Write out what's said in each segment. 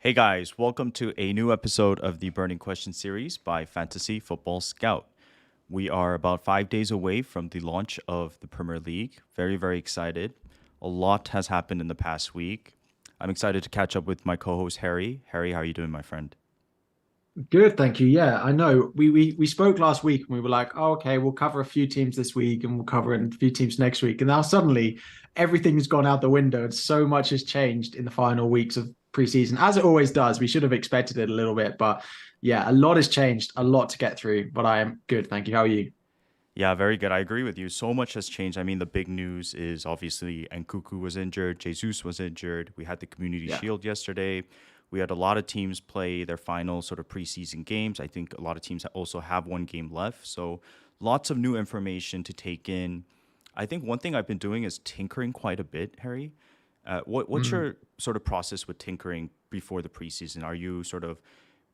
Hey guys, welcome to a new episode of the Burning Question series by Fantasy Football Scout. We are about 5 days away from the launch of the Premier League. Very, very excited. A lot has happened in the past week. I'm excited to catch up with my co-host Harry. Harry, how are you doing, my friend? Good, thank you. Yeah, I know. We spoke last week and we were like, oh, okay, we'll cover a few teams this week and we'll cover a few teams next week. And now suddenly everything's gone out the window and so much has changed in the final weeks of preseason, as it always does. We should have expected it a little bit, but yeah, a lot has changed, a lot to get through. But I am good, thank you. How are you? Yeah, very good. I agree with you. So much has changed. I mean, the big news is obviously Nkuku was injured, Jesus was injured. We had the Community Yeah. Shield yesterday. We had a lot of teams play their final sort of preseason games. I think a lot of teams also have one game left. So lots of new information to take in. I think one thing I've been doing is tinkering quite a bit, Harry. What's Mm. your sort of process with tinkering before the preseason? Are you sort of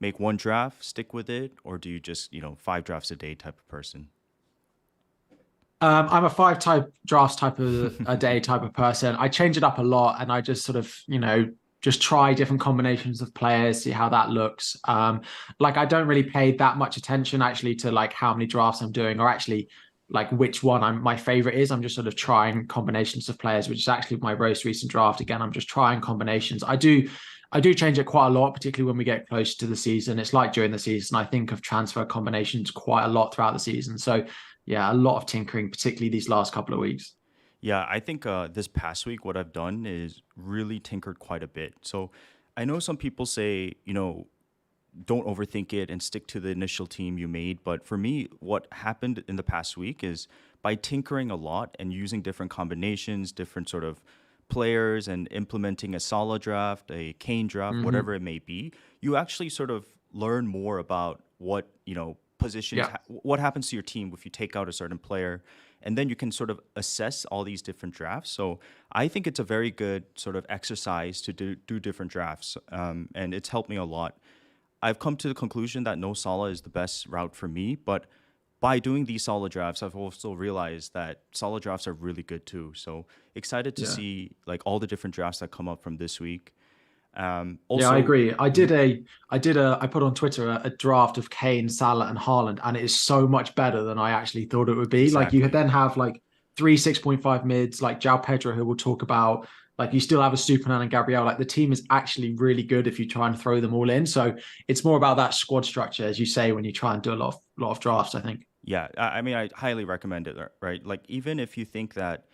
make one draft, stick with it, or do you just, five drafts a day type of person? I'm a five type drafts type of a day type of person. I change it up a lot and I just sort of, just try different combinations of players, see how that looks. Like I don't really pay that much attention actually to like how many drafts I'm doing or actually like which one my favorite is. I'm just sort of trying combinations of players, which is actually my most recent draft. Again, I'm just trying combinations. I do change it quite a lot, particularly when we get close to the season. It's like during the season, I think of transfer combinations quite a lot throughout the season. So yeah, a lot of tinkering, particularly these last couple of weeks. Yeah, I think this past week, what I've done is really tinkered quite a bit. So I know some people say, don't overthink it and stick to the initial team you made. But for me, what happened in the past week is by tinkering a lot and using different combinations, different sort of players, and implementing a Salah draft, a Kane draft, Hmm. whatever it may be, you actually sort of learn more about what, positions, Yeah. what happens to your team if you take out a certain player. And then you can sort of assess all these different drafts. So I think it's a very good sort of exercise to do different drafts. And it's helped me a lot. I've come to the conclusion that no Sala is the best route for me, but by doing these Sala drafts, I've also realized that Sala drafts are really good too. So excited to Yeah. see like all the different drafts that come up from this week. Yeah, I Also, agree. mhm, I put on Twitter a draft of Kane, Salah, and Haaland, and it is so much better than I actually thought it would be. Like you exactly. then have like three 6.5 mids, like João Pedro, who we'll talk about. Like you still have a Superman and Gabriel. Like the team is actually really good if you try and throw them all in. So it's more about that squad structure, as you say, when you try and do a lot of drafts, I think. Yeah, I mean, I highly recommend it, right? Like even if you think that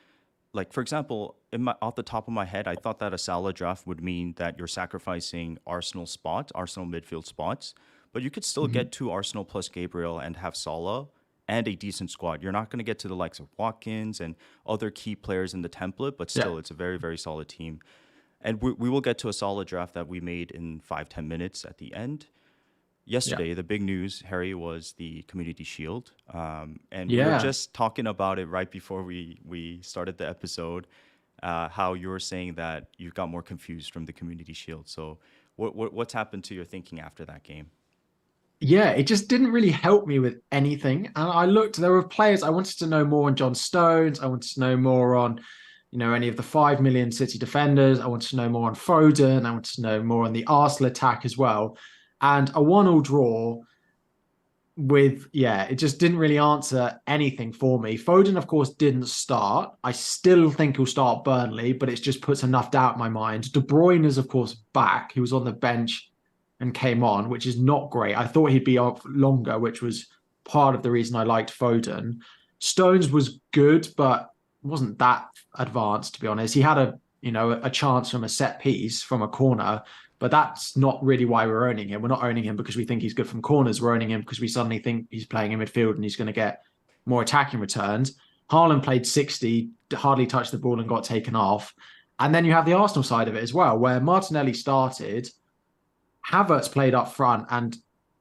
like for example, off the top of my head, I thought that a Salah draft would mean that you're sacrificing Arsenal spots, Arsenal midfield spots, but you could still get Mhm. two Arsenal plus Gabriel and have Salah and a decent squad. You're not going to get to the likes of Watkins and other key players in the template, but Yeah. still, it's a very, very solid team. And we will get to a solid draft that we made in 5-10 minutes at the end. Yeah. Yesterday, the big news, Harry, was the Community Shield. And we were Yeah. just talking about it right before we started the episode, how you were saying that you got more confused from the Community Shield. So what's happened to your thinking after that game? Yeah, it just didn't really help me with anything. And I looked, there were players I wanted to know more on John Stones. I wanted to know more on, any of the 5 million City defenders. I wanted to know more on Foden. I wanted to know more on the Arsenal attack as well. And a 1-all draw with, yeah, it just didn't really answer anything for me. Foden, of course, didn't start. I still think he'll start Burnley, but it just puts enough doubt in my mind. De Bruyne is, of course, back. He was on the bench and came on, which is not great. I thought he'd be off longer, which was part of the reason I liked Foden. Stones was good, but wasn't that advanced, to be honest. He had a chance from a set piece from a corner, but that's not really why we're owning him. We're not owning him because we think he's good from corners. We're owning him because we suddenly think he's playing in midfield and he's going to get more attacking returns. Haaland played 60, hardly touched the ball and got taken off. And then you have the Arsenal side of it as well, where Martinelli started, Havertz played up front, and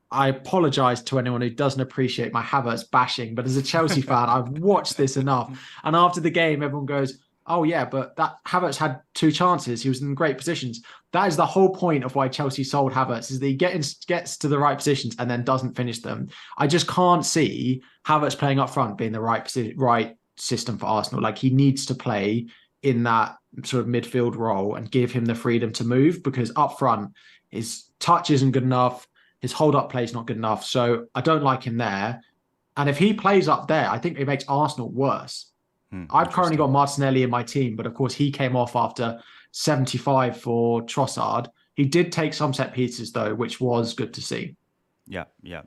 I apologize to anyone who doesn't appreciate my Havertz bashing, but as a Chelsea fan, I've watched this enough. And after the game, everyone goes, "Oh yeah, but that Havertz had two chances. He was in great positions." That is the whole point of why Chelsea sold Havertz: is that he gets to the right positions and then doesn't finish them. I just can't see Havertz playing up front being the right system for Arsenal. Like he needs to play in that sort of midfield role and give him the freedom to move because up front His touch isn't good enough. His hold-up play is not good enough. So I don't like him there. And if he plays up there, I think it makes Arsenal worse. I've currently Interesting. got Martinelli in my team, but of course he came off after 75 for Trossard. He did take some set pieces though, which was good to see. Yeah, yeah.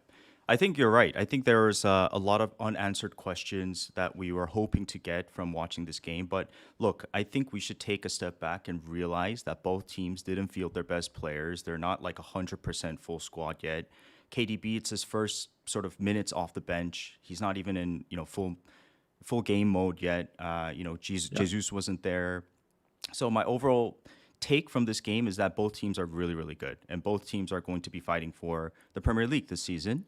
I think you're right. I think there was a lot of unanswered questions that we were hoping to get from watching this game. But look, I think we should take a step back and realize that both teams didn't field their best players. They're not like 100% full squad yet. KDB, it's his first sort of minutes off the bench. He's not even in, full game mode yet. Yeah. Jesus wasn't there. So my overall take from this game is that both teams are really, really good, and both teams are going to be fighting for the Premier League this season.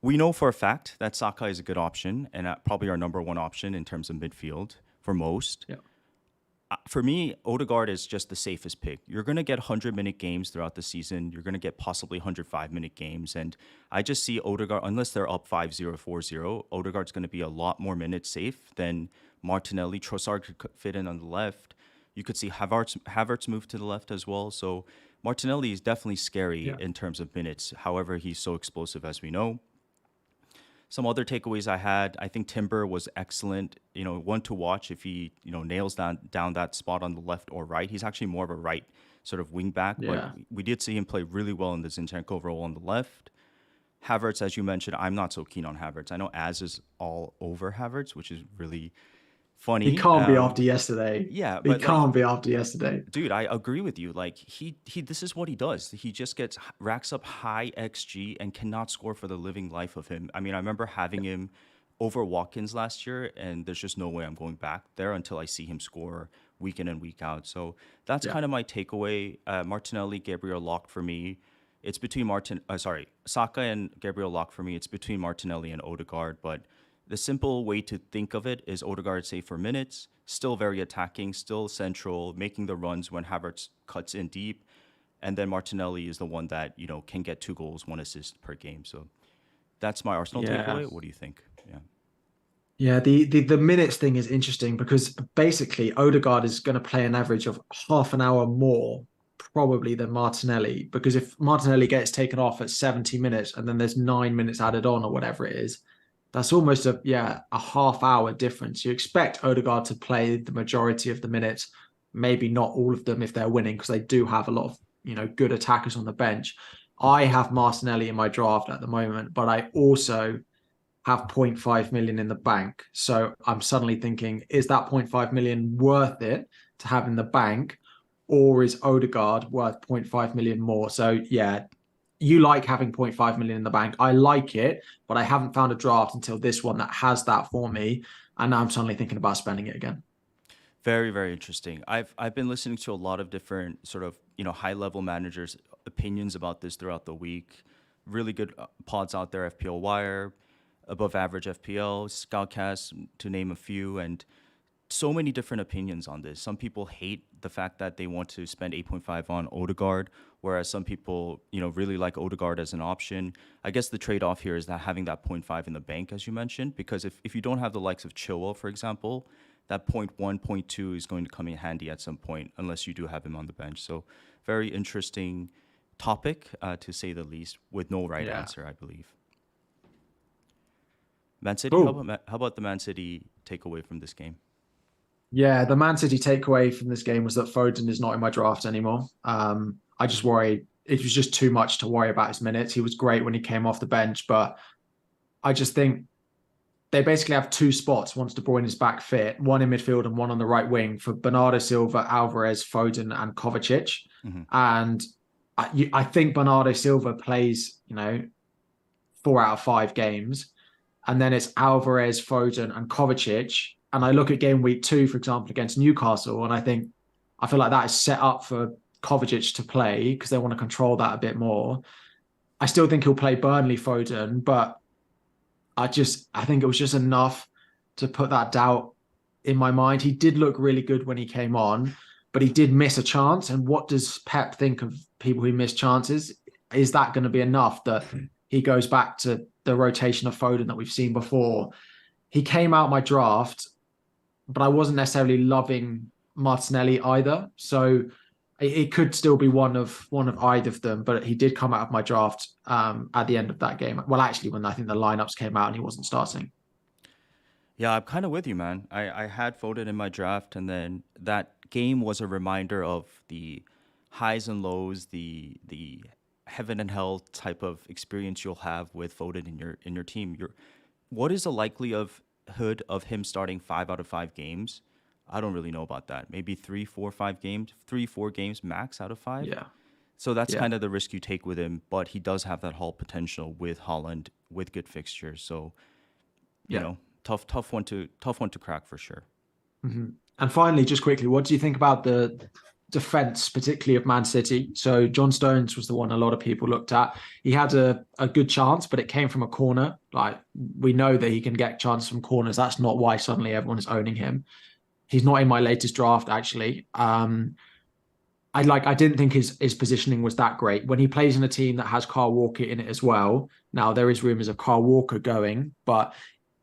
We know for a fact that Saka is a good option and probably our number one option in terms of midfield for most. Yeah. For me, Odegaard is just the safest pick. You're going to get 100-minute games throughout the season. You're going to get possibly 105-minute games. And I just see Odegaard, unless they're up 5-0, 4-0, Odegaard's going to be a lot more minutes safe than Martinelli. Trossard could fit in on the left. You could see Havertz move to the left as well. So Martinelli is definitely scary Yeah. in terms of minutes. However, he's so explosive, as we know. Some other takeaways I had, I think Timber was excellent. One to watch if he, nails down that spot on the left or right. He's actually more of a right sort of wing back, but Yeah. we did see him play really well in the Zinchenko role on the left. Havertz, as you mentioned, I'm not so keen on Havertz. I know Az is all over Havertz, which is really He funny. can't be after yesterday. Yeah, He but like, can't be after yesterday. dude, I agree with you. Like he this is what he does. He just racks up high XG and cannot score for the living life of him. I mean, I remember having him over Watkins last year, and there's just no way I'm going back there until I see him score week in and week out. So that's Yeah. kind of my takeaway. Martinelli, Gabriel locked for me. It's between Saka and Gabriel locked for me. It's between Martinelli and Odegaard, but the simple way to think of it is Odegaard safe for minutes, still very attacking, still central, making the runs when Havertz cuts in deep. And then Martinelli is the one that, can get 2 goals, 1 assist per game. So that's my Arsenal Yeah. takeaway. What do you think? Yeah. Yeah, the minutes thing is interesting because basically Odegaard is going to play an average of half an hour more probably than Martinelli, because if Martinelli gets taken off at 70 minutes and then there's 9 minutes added on or whatever it is, that's almost a half hour difference. You expect Odegaard to play the majority of the minutes, maybe not all of them if they're winning, because they do have a lot of, good attackers on the bench. I have Martinelli in my draft at the moment, but I also have 0.5 million in the bank. So I'm suddenly thinking, is that 0.5 million worth it to have in the bank? Or is Odegaard worth 0.5 million more? So yeah, you like having 0.5 million in the bank. I like it, but I haven't found a draft until this one that has that for me. And now I'm suddenly thinking about spending it again. Very, very interesting. I've been listening to a lot of different sort of, high level managers' opinions about this throughout the week. Really good pods out there, FPL Wire, Above Average FPL, Scoutcast, to name a few, and so many different opinions on this. Some people hate the fact that they want to spend 8.5 on Odegaard, whereas some people, really like Odegaard as an option. I guess the trade-off here is that having that point 0.5 in the bank, as you mentioned, because if you don't have the likes of Chilwell, for example, that point 0.1, point 0.2 is going to come in handy at some point, unless you do have him on the bench. So very interesting topic, to say the least, with no right Yeah. answer, I believe. Man City, Cool. how about the Man City takeaway from this game? Yeah, the Man City takeaway from this game was that Foden is not in my draft anymore. I just worry it was just too much to worry about his minutes. He was great when he came off the bench, but I just think they basically have 2 spots once De Bruyne is back fit, one in midfield and one on the right wing for Bernardo Silva, Alvarez, Foden, and Kovacic. Hmm. And I think Bernardo Silva plays, 4 out of 5 games. And then it's Alvarez, Foden, and Kovacic. And I look at game week 2, for example, against Newcastle, and I feel like that is set up for Kovacic to play because they want to control that a bit more. I still think he'll play Burnley Foden, but I think it was just enough to put that doubt in my mind. He did look really good when he came on, but he did miss a chance. And what does Pep think of people who miss chances? Is that going to be enough that he goes back to the rotation of Foden that we've seen before? He came out my draft, but I wasn't necessarily loving Martinelli either. So it could still be one of either of them, but he did come out of my draft at the end of that game. Well, actually, when I think the lineups came out and he wasn't starting. Yeah, I'm kind of with you, man. I had voted in my draft, and then that game was a reminder of the highs and lows, the heaven and hell type of experience you'll have with voted in your team. What is the likelihood of him starting 5 out of 5 games? I don't really know about that. Maybe 3, 4, 5 games, 3, 4 games max out of 5. Yeah, So that's yeah, kind of the risk you take with him, but he does have that Hall potential with Holland with good fixtures. So, you yeah. know, tough one to crack for sure. And finally, just quickly, what do you think about the defense, particularly of Man City? So John Stones was the one a lot of people looked at. He had a good chance, but it came from a corner. Like, we know that he can get chances from corners. That's not why suddenly everyone is owning him. He's not in my latest draft, actually. I didn't think his positioning was that great. When he plays in a team that has Kyle Walker in it as well. Now there is rumors of Kyle Walker going, but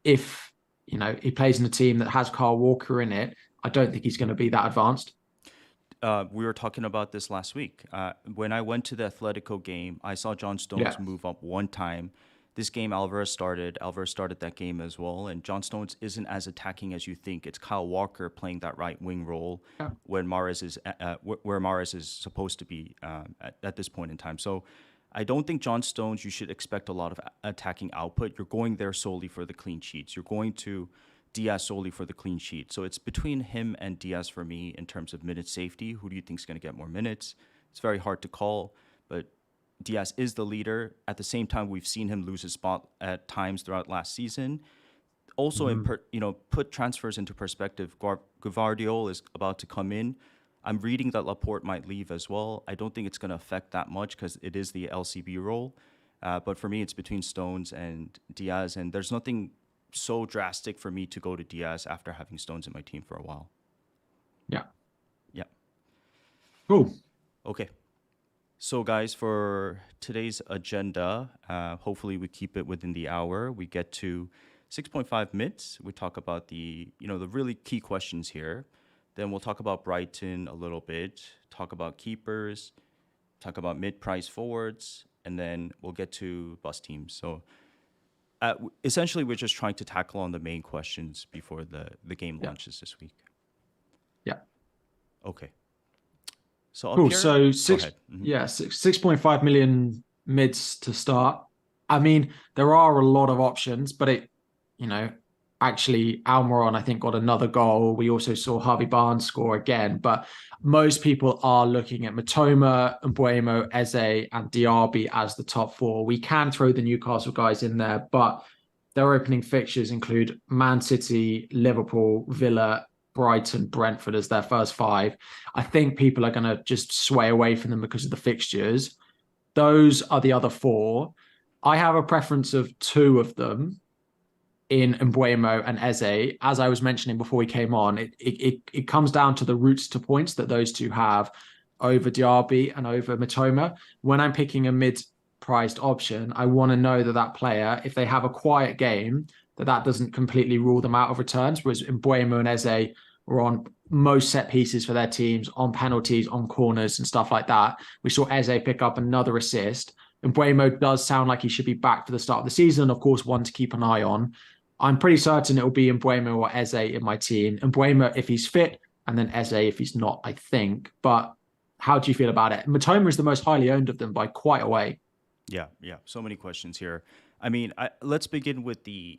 if he plays in a team that has Kyle Walker in it, I don't think he's going to be that advanced. We were talking about this last week. When I went to the Atletico game, I saw John Yeah, Stones move up one time. This game, Alvarez started. Alvarez started that game as well, and John Stones isn't as attacking as you think. It's Kyle Walker playing that right wing role yeah, when Mahrez is where Mahrez is supposed to be at this point in time. So I don't think John Stones. You should expect a lot of attacking output. You're going there solely for the clean sheets. You're going to Diaz solely for the clean sheet. So it's between him and Diaz for me in terms of minute safety. Who do you think is going to get more minutes? It's very hard to call, but Diaz is the leader. At the same time, we've seen him lose his spot at times throughout last season. Also, mhm, put transfers into perspective. Gvardiol is about to come in. I'm reading that Laporte might leave as well. I don't think it's going to affect that much because it is the LCB role. But for me, it's between Stones and Diaz, and there's nothing so drastic for me to go to Diaz after having Stones in my team for a while. yeah. Yeah. Cool. Okay. So, guys, for today's agenda, hopefully we keep it within the hour. We get to 6.5 minutes. We talk about the really key questions here. Then we'll talk about Brighton a little bit, talk about keepers, talk about mid-price forwards, and then we'll get to bus teams. So, essentially, we're just trying to tackle on the main questions before the game Yeah, launches this week. yeah. Okay. So up Cool. here, So go ahead. yeah, 6.5 million mids to start. I mean, there are a lot of options, but you know, actually Almiron, I think, got another goal. We also saw Harvey Barnes score again, but most people are looking at Matoma, Mbuemo, Eze, and Diaby as the top four. We can throw the Newcastle guys in there, but their opening fixtures include Man City, Liverpool, Villa, Brighton, Brentford as their first five. I think people are going to just sway away from them because of the fixtures. Those are the other four. I have a preference of two of them in Mbuemo and Eze. As I was mentioning before we came on, it comes down to the routes to points that those two have over Diaby and over Matoma. When I'm picking a mid-priced option, I want to know that that player, if they have a quiet game, that doesn't completely rule them out of returns. Whereas Mbuemo and Eze were on most set pieces for their teams, on penalties, on corners, and stuff like that. We saw Eze pick up another assist. And Mbuemo does sound like he should be back for the start of the season. Of course, one to keep an eye on. I'm pretty certain it will be Mbuemo or Eze in my team. Mbuemo if he's fit, and then Eze if he's not, I think. But how do you feel about it? Matoma is the most highly owned of them by quite a way. Yeah, yeah. So many questions here. I mean, let's begin with the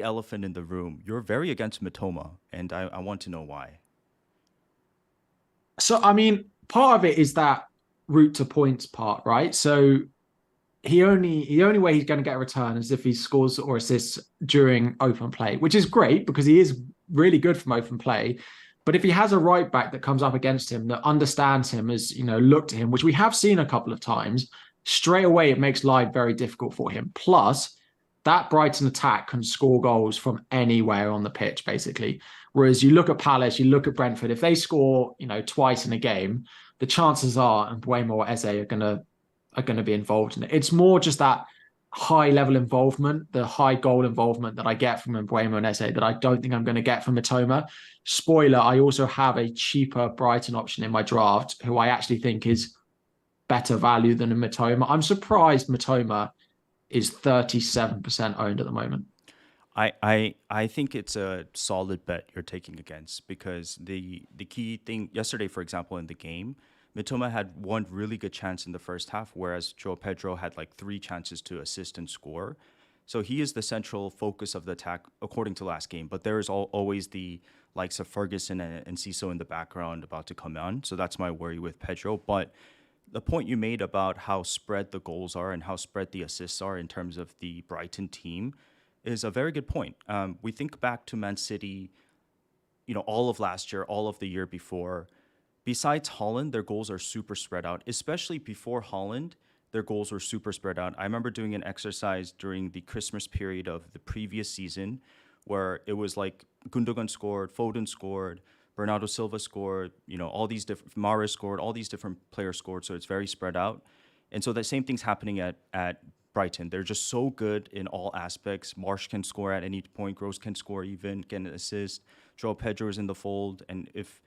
elephant in the room. You're very against Matoma, and I want to know why. So, I mean, part of it is that route to points part, right? So the only way he's going to get a return is if he scores or assists during open play, which is great because he is really good from open play. But if he has a right back that comes up against him that understands him, as looked at him, which we have seen a couple of times, straight away it makes life very difficult for him. Plus, that Brighton attack can score goals from anywhere on the pitch, basically. Whereas you look at Palace, you look at Brentford, if they score, twice in a game, the chances are Mbuemo or Eze are gonna be involved in it. It's more just that high level involvement, the high goal involvement that I get from Mbeumo and Eze that I don't think I'm going to get from Mitoma. Spoiler, I also have a cheaper Brighton option in my draft who I actually think is better value than a Mitoma. I'm surprised Mitoma is 37% owned at the moment. I think it's a solid bet you're taking against because the key thing yesterday, for example, in the game, Mitoma had one really good chance in the first half, whereas Joe Pedro had like three chances to assist and score. So he is the central focus of the attack according to last game. But there is always the likes of Ferguson and Ciso in the background about to come on. So that's my worry with Pedro. But the point you made about how spread the goals are and how spread the assists are in terms of the Brighton team is a very good point. We think back to Man City, all of last year, all of the year before. Besides Holland, their goals are super spread out, especially before Holland. Their goals were super spread out. I remember doing an exercise during the Christmas period of the previous season where it was like Gundogan scored, Foden scored, Bernardo Silva scored, all these different, Mahrez scored, all these different players scored. So it's very spread out. And so the same thing's happening at Brighton. They're just so good in all aspects. Marsh can score at any point. Gross can score even, get an assist. Joao Pedro is in the fold. And if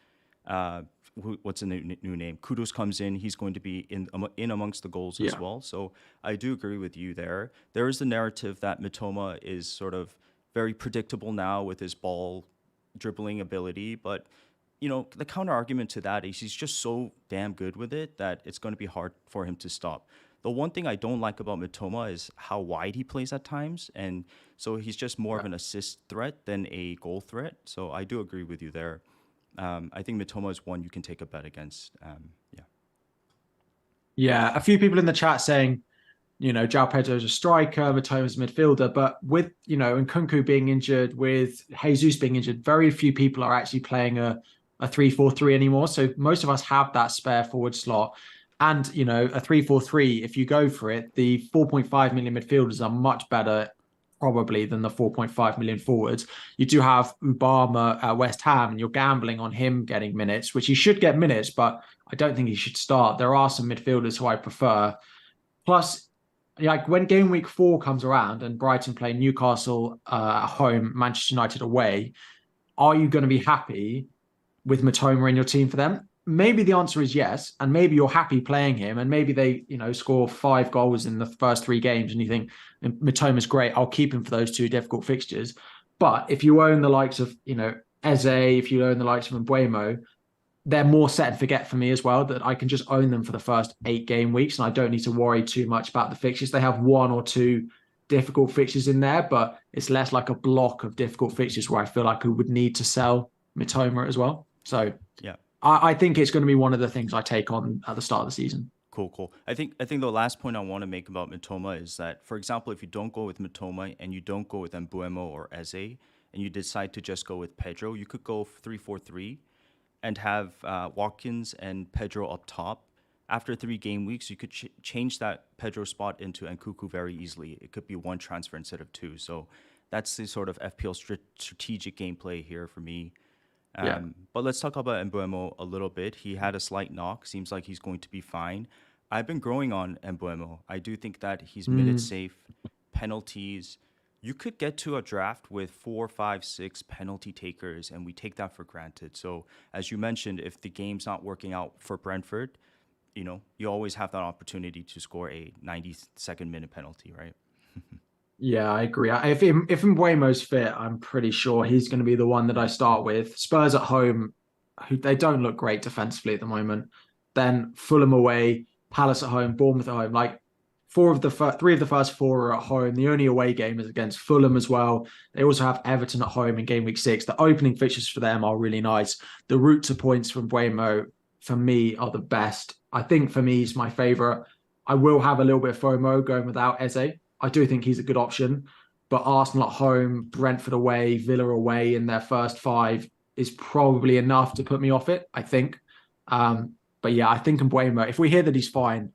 what's the new name? Kudus comes in, he's going to be in amongst the goals as well. So I do agree with you there. There is the narrative that Mitoma is sort of very predictable now with his ball dribbling ability, but the counter argument to that is he's just so damn good with it that it's going to be hard for him to stop. The one thing I don't like about Mitoma is how wide he plays at times, and so he's just more of an assist threat than a goal threat. So I do agree with you there. I think Mitoma is one you can take a bet against. Yeah. Yeah, a few people in the chat saying, João Pedro's a striker, Mitoma's a midfielder, but with, Nkunku being injured, with Jesus being injured, very few people are actually playing a 3-4-3 anymore. So most of us have that spare forward slot. And, a 3-4-3, if you go for it, the 4.5 million midfielders are much better probably than the 4.5 million forwards. You do have Obama at West Ham, and you're gambling on him getting minutes, which he should get minutes, but I don't think he should start. There are some midfielders who I prefer. Plus, like when game week 4 comes around and Brighton play Newcastle at home, Manchester United away, are you going to be happy with Mitoma in your team for them? Maybe the answer is yes, and maybe you're happy playing him, and maybe they, score 5 goals in the first 3 games, and you think Mitoma's great. I'll keep him for those 2 difficult fixtures. But if you own the likes of, Eze, if you own the likes of Mbeumo, they're more set and forget for me as well, that I can just own them for the first 8 game weeks and I don't need to worry too much about the fixtures. They have 1 or 2 difficult fixtures in there, but it's less like a block of difficult fixtures where I feel like I would need to sell Mitoma as well. So Yeah. I think it's going to be one of the things I take on at the start of the season. Cool. I think the last point I want to make about Mitoma is that, for example, if you don't go with Mitoma and you don't go with Mbeumo or Eze, and you decide to just go with Pedro, you could go 3-4-3 and have Watkins and Pedro up top. After 3 game weeks, you could change that Pedro spot into Nkunku very easily. It could be 1 transfer instead of 2. So that's the sort of FPL strategic gameplay here for me. But let's talk about Mbeumo a little bit. He had a slight knock. Seems like he's going to be fine. I've been growing on Mbeumo. I do think that he's minute safe, penalties. You could get to a draft with 4, 5, 6 penalty takers, and we take that for granted. So, as you mentioned, if the game's not working out for Brentford, you always have that opportunity to score a 92nd minute penalty, right? Yeah, I agree. If Mbeumo's fit, I'm pretty sure he's going to be the one that I start with. Spurs at home, who they don't look great defensively at the moment. Then Fulham away, Palace at home, Bournemouth at home. Like 3 of the first 4 are at home. The only away game is against Fulham as well. They also have Everton at home in game week 6. The opening fixtures for them are really nice. The route to points from Mbeumo for me are the best. I think for me he's my favourite. I will have a little bit of FOMO going without Eze. I do think he's a good option, but Arsenal at home, Brentford away, Villa away in their first 5 is probably enough to put me off it, I think. But yeah, I think Mbeumo, if we hear that he's fine,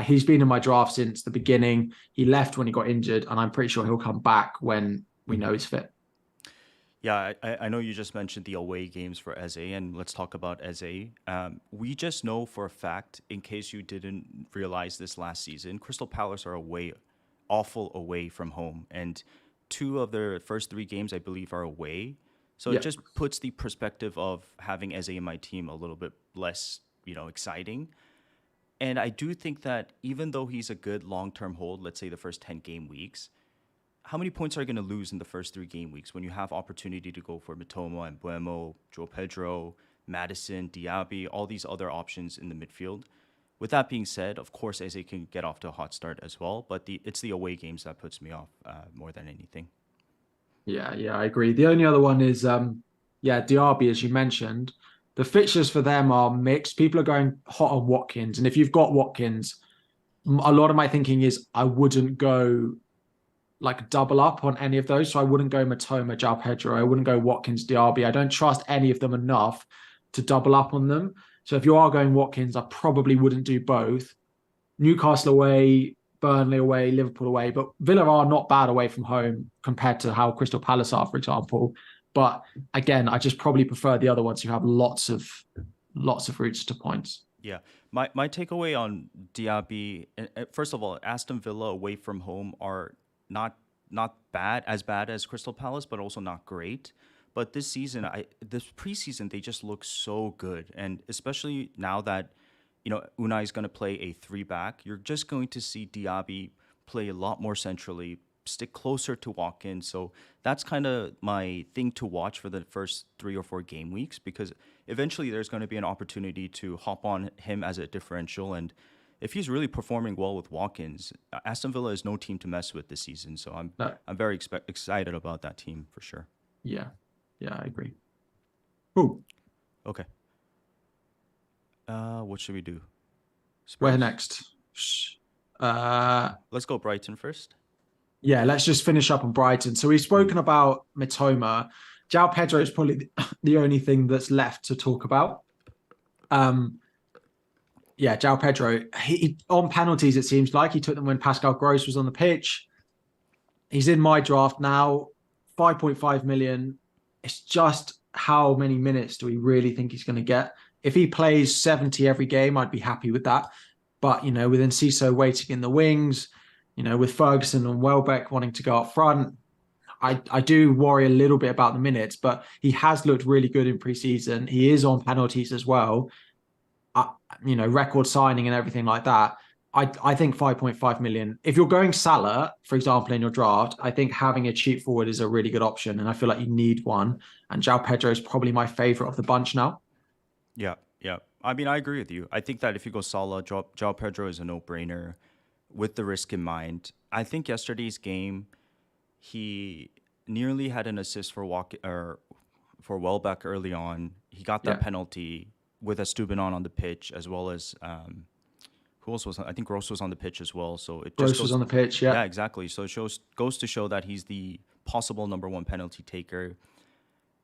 he's been in my draft since the beginning. He left when he got injured, and I'm pretty sure he'll come back when we know he's fit. Yeah, I know you just mentioned the away games for Eze, and let's talk about Eze. We just know for a fact, in case you didn't realize this last season, Crystal Palace are away awful away from home, and two of their first three games, I believe, are away. So it Yeah. just puts the perspective of having Eze in my team a little bit less, exciting. And I do think that even though he's a good long-term hold, let's say the first 10 game weeks, how many points are you going to lose in the first 3 game weeks when you have opportunity to go for Mitoma and Buemo, Joe Pedro, Maddison, Diaby, all these other options in the midfield? With that being said, of course, Eze can get off to a hot start as well, but it's the away games that puts me off more than anything. Yeah, I agree. The only other one is, Diaby, as you mentioned. The fixtures for them are mixed. People are going hot on Watkins, and if you've got Watkins, a lot of my thinking is I wouldn't go like double up on any of those. So I wouldn't go Matoma, João Pedro. I wouldn't go Watkins, Diaby. I don't trust any of them enough to double up on them. So if you are going Watkins, I probably wouldn't do both. Newcastle away, Burnley away, Liverpool away, but Villa are not bad away from home compared to how Crystal Palace are, for example. But again, I just probably prefer the other ones who have lots of routes to points. Yeah, my takeaway on Diaby, first of all, Aston Villa away from home are not bad as Crystal Palace, but also not great. But this preseason, they just look so good, and especially now that Unai is going to play a three back, you're just going to see Diaby play a lot more centrally, stick closer to Watkins. So that's kind of my thing to watch for the first 3 or 4 game weeks, because eventually there's going to be an opportunity to hop on him as a differential. And if he's really performing well with Watkins, Aston Villa is no team to mess with this season. So I'm No, I'm very excited about that team for sure. yeah, I agree. Cool. Okay. What should we do? Where Spurs. next? Uh, Let's go Brighton first. yeah, let's just finish up on Brighton. So we've spoken about Mitoma. João Pedro is probably the only thing that's left to talk about. Um, yeah, João Pedro. He on penalties, it seems like he took them when Pascal Gross was on the pitch. He's in my draft now. 5.5 million. It's just how many minutes do we really think he's going to get? If he plays 70 every game, I'd be happy with that. But, with Enciso waiting in the wings, with Ferguson and Welbeck wanting to go up front, I do worry a little bit about the minutes, but he has looked really good in preseason. He is on penalties as well. Record signing and everything like that. I think 5.5 million. If you're going Salah, for example, in your draft, I think having a cheap forward is a really good option. And I feel like you need one. And João Pedro is probably my favorite of the bunch now. Yeah, yeah. I mean, I agree with you. I think that if you go Salah, João Pedro is a no-brainer with the risk in mind. I think yesterday's game, he nearly had an assist for Welbeck early on. He got that Yeah. penalty with Estupiñán on the pitch, as well as who else was? I think Gross was on the pitch as well. So it just Gross was goes. on the pitch. Yeah, Yeah. exactly. So it goes to show that he's the possible number one penalty taker.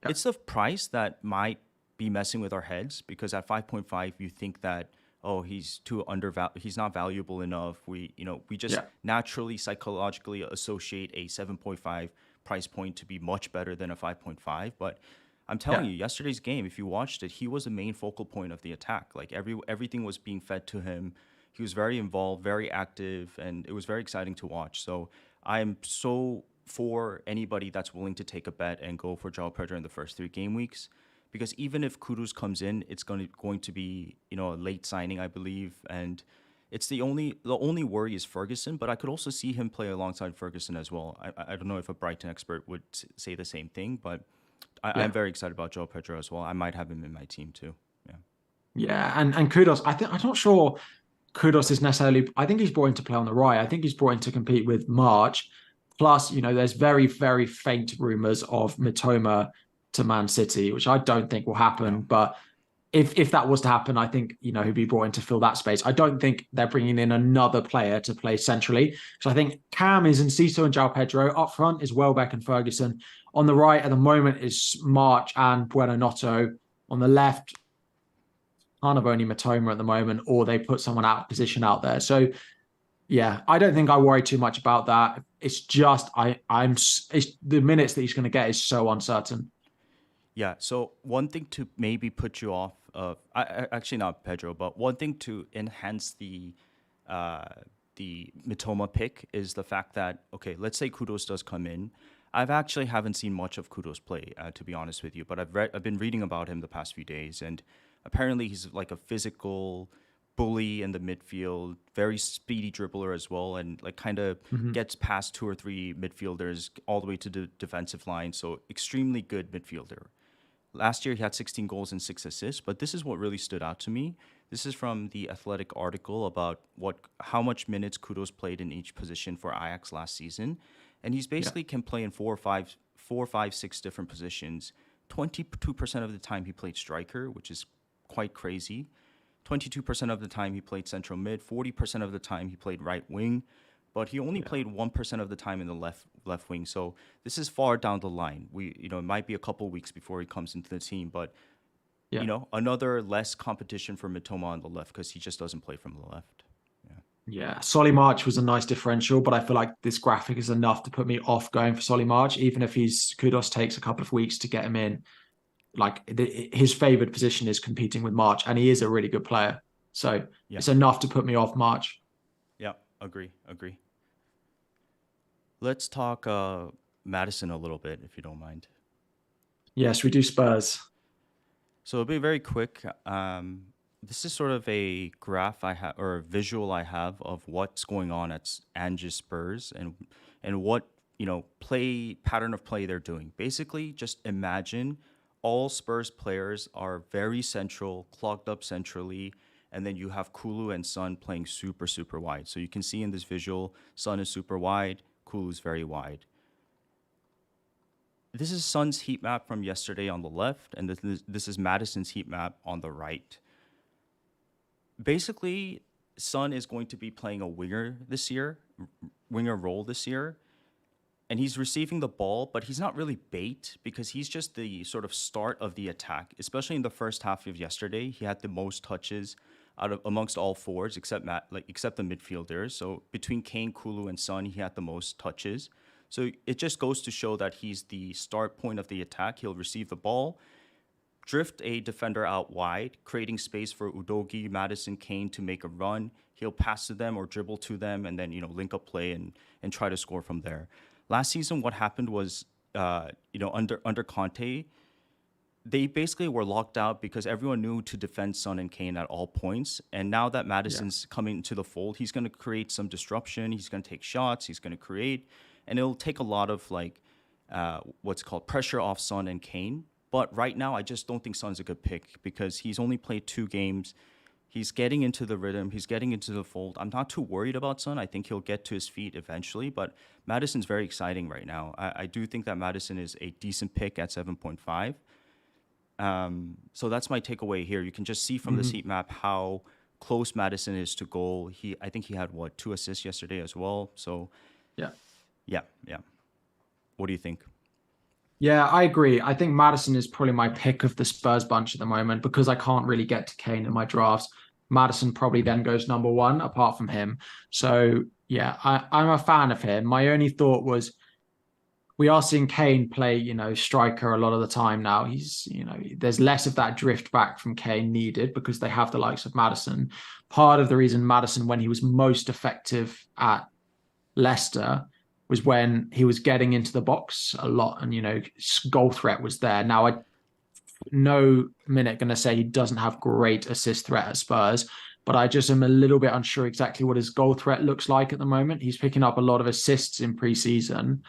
Yeah. It's the price that might be messing with our heads, because at 5.5 you think that, oh, he's too undervalued, he's not valuable enough. We just Yeah. naturally psychologically associate a 7.5 price point to be much better than a 5.5. But I'm telling Yeah. you, yesterday's game, if you watched it, he was the main focal point of the attack. Like everything was being fed to him. He was very involved, very active, and it was very exciting to watch. So I'm so for anybody that's willing to take a bet and go for João Pedro in the first 3 game weeks, because even if Kudus comes in, it's going to be a late signing, I believe, and it's the only worry is Ferguson, but I could also see him play alongside Ferguson as well. I don't know if a Brighton expert would say the same thing, but I'm Yeah. very excited about João Pedro as well. I might have him in my team too. Yeah. Yeah. And Kudus, I'm not sure Kudus is necessarily, I think he's brought in to play on the right. I think he's brought in to compete with March. Plus, there's very, very faint rumours of Mitoma to Man City, which I don't think will happen. No. But if that was to happen, I think, he'd be brought in to fill that space. I don't think they're bringing in another player to play centrally. So I think Cam is Enciso and João Pedro. Up front is Welbeck and Ferguson. On the right at the moment is March and Bueno Noto. On the left, kind of only Matoma at the moment, or they put someone out of position out there. So yeah, I don't think I worry too much about that. It's just it's the minutes that he's going to get is so uncertain. Yeah. So one thing to maybe put you off of, actually not Pedro, but one thing to enhance the the Mitoma pick is the fact that, okay, let's say Kudus does come in. I've actually haven't seen much of Kudus play, to be honest with you, but I've been reading about him the past few days, and apparently he's like a physical bully in the midfield, very speedy dribbler as well, and like kind of Mhm. gets past two or three midfielders all the way to the defensive line. So extremely good midfielder. Last year, he had 16 goals and 6 assists, but this is what really stood out to me. This is from the Athletic article about how much minutes Kudos played in each position for Ajax last season, and he's Yeah. basically can play in four, five, six different positions. 22% of the time he played striker, which is quite crazy. 22% of the time he played central mid. 40% of the time he played right wing, but he only Yeah. played 1% of the time in the left wing. So this is far down the line. It might be a couple weeks before he comes into the team, but Yeah. another less competition for Mitoma on the left because he just doesn't play from the left. Yeah. Yeah, Solly March was a nice differential, but I feel like this graphic is enough to put me off going for Solly March, even if he's Kudos takes a couple of weeks to get him in. Like his favored position is competing with March, and he is a really good player. So Yeah. it's enough to put me off March. Yeah. Agree. Let's talk Maddison a little bit, if you don't mind. Yes, we do Spurs. So it'll be very quick. This is sort of a graph I have or a visual I have of what's going on at Ange's Spurs and what play pattern of play they're doing. Basically, just imagine all Spurs players are very central, clogged up centrally, and then you have Kulu and Son playing super wide. So you can see in this visual, Son is super wide, Kulu is very wide. This is Son's heat map from yesterday on the left, and this is Maddison's heat map on the right. Basically, Son is going to be playing a winger role this year, and he's receiving the ball, but he's not really bait because he's just the sort of start of the attack. Especially in the first half of yesterday, he had the most touches amongst all forwards except except the midfielders. So between Kane, Kulu, and Son, he had the most touches. So it just goes to show that he's the start point of the attack. He'll receive the ball, drift a defender out wide, creating space for Udogi, Maddison, Kane to make a run. He'll pass to them or dribble to them, and then link up play and try to score from there. Last season, what happened was, under Conte, they basically were locked out because everyone knew to defend Son and Kane at all points. And now that Maddison's coming into the fold, he's going to create some disruption. He's going to take shots. He's going to create, and it'll take a lot of what's called pressure off Son and Kane. But right now, I just don't think Son's a good pick because he's only played 2 games. He's getting into the rhythm. He's getting into the fold. I'm not too worried about Son. I think he'll get to his feet eventually. But Maddison's very exciting right now. I do think that Maddison is a decent pick at 7.5. So that's my takeaway here. You can just see from this heat map how close Maddison is to goal. I think he had 2 assists yesterday as well. So yeah. What do you think? Yeah, I agree. I think Maddison is probably my pick of the Spurs bunch at the moment because I can't really get to Kane in my drafts. Maddison probably then goes number 1 apart from him. So yeah, I'm a fan of him. My only thought was we are seeing Kane play, striker a lot of the time now. There's less of that drift back from Kane needed because they have the likes of Maddison. Part of the reason Maddison, when he was most effective at Leicester, was when he was getting into the box a lot and, goal threat was there. Now, I no minute going to say he doesn't have great assist threat at Spurs, but I just am a little bit unsure exactly what his goal threat looks like at the moment. He's picking up a lot of assists in preseason,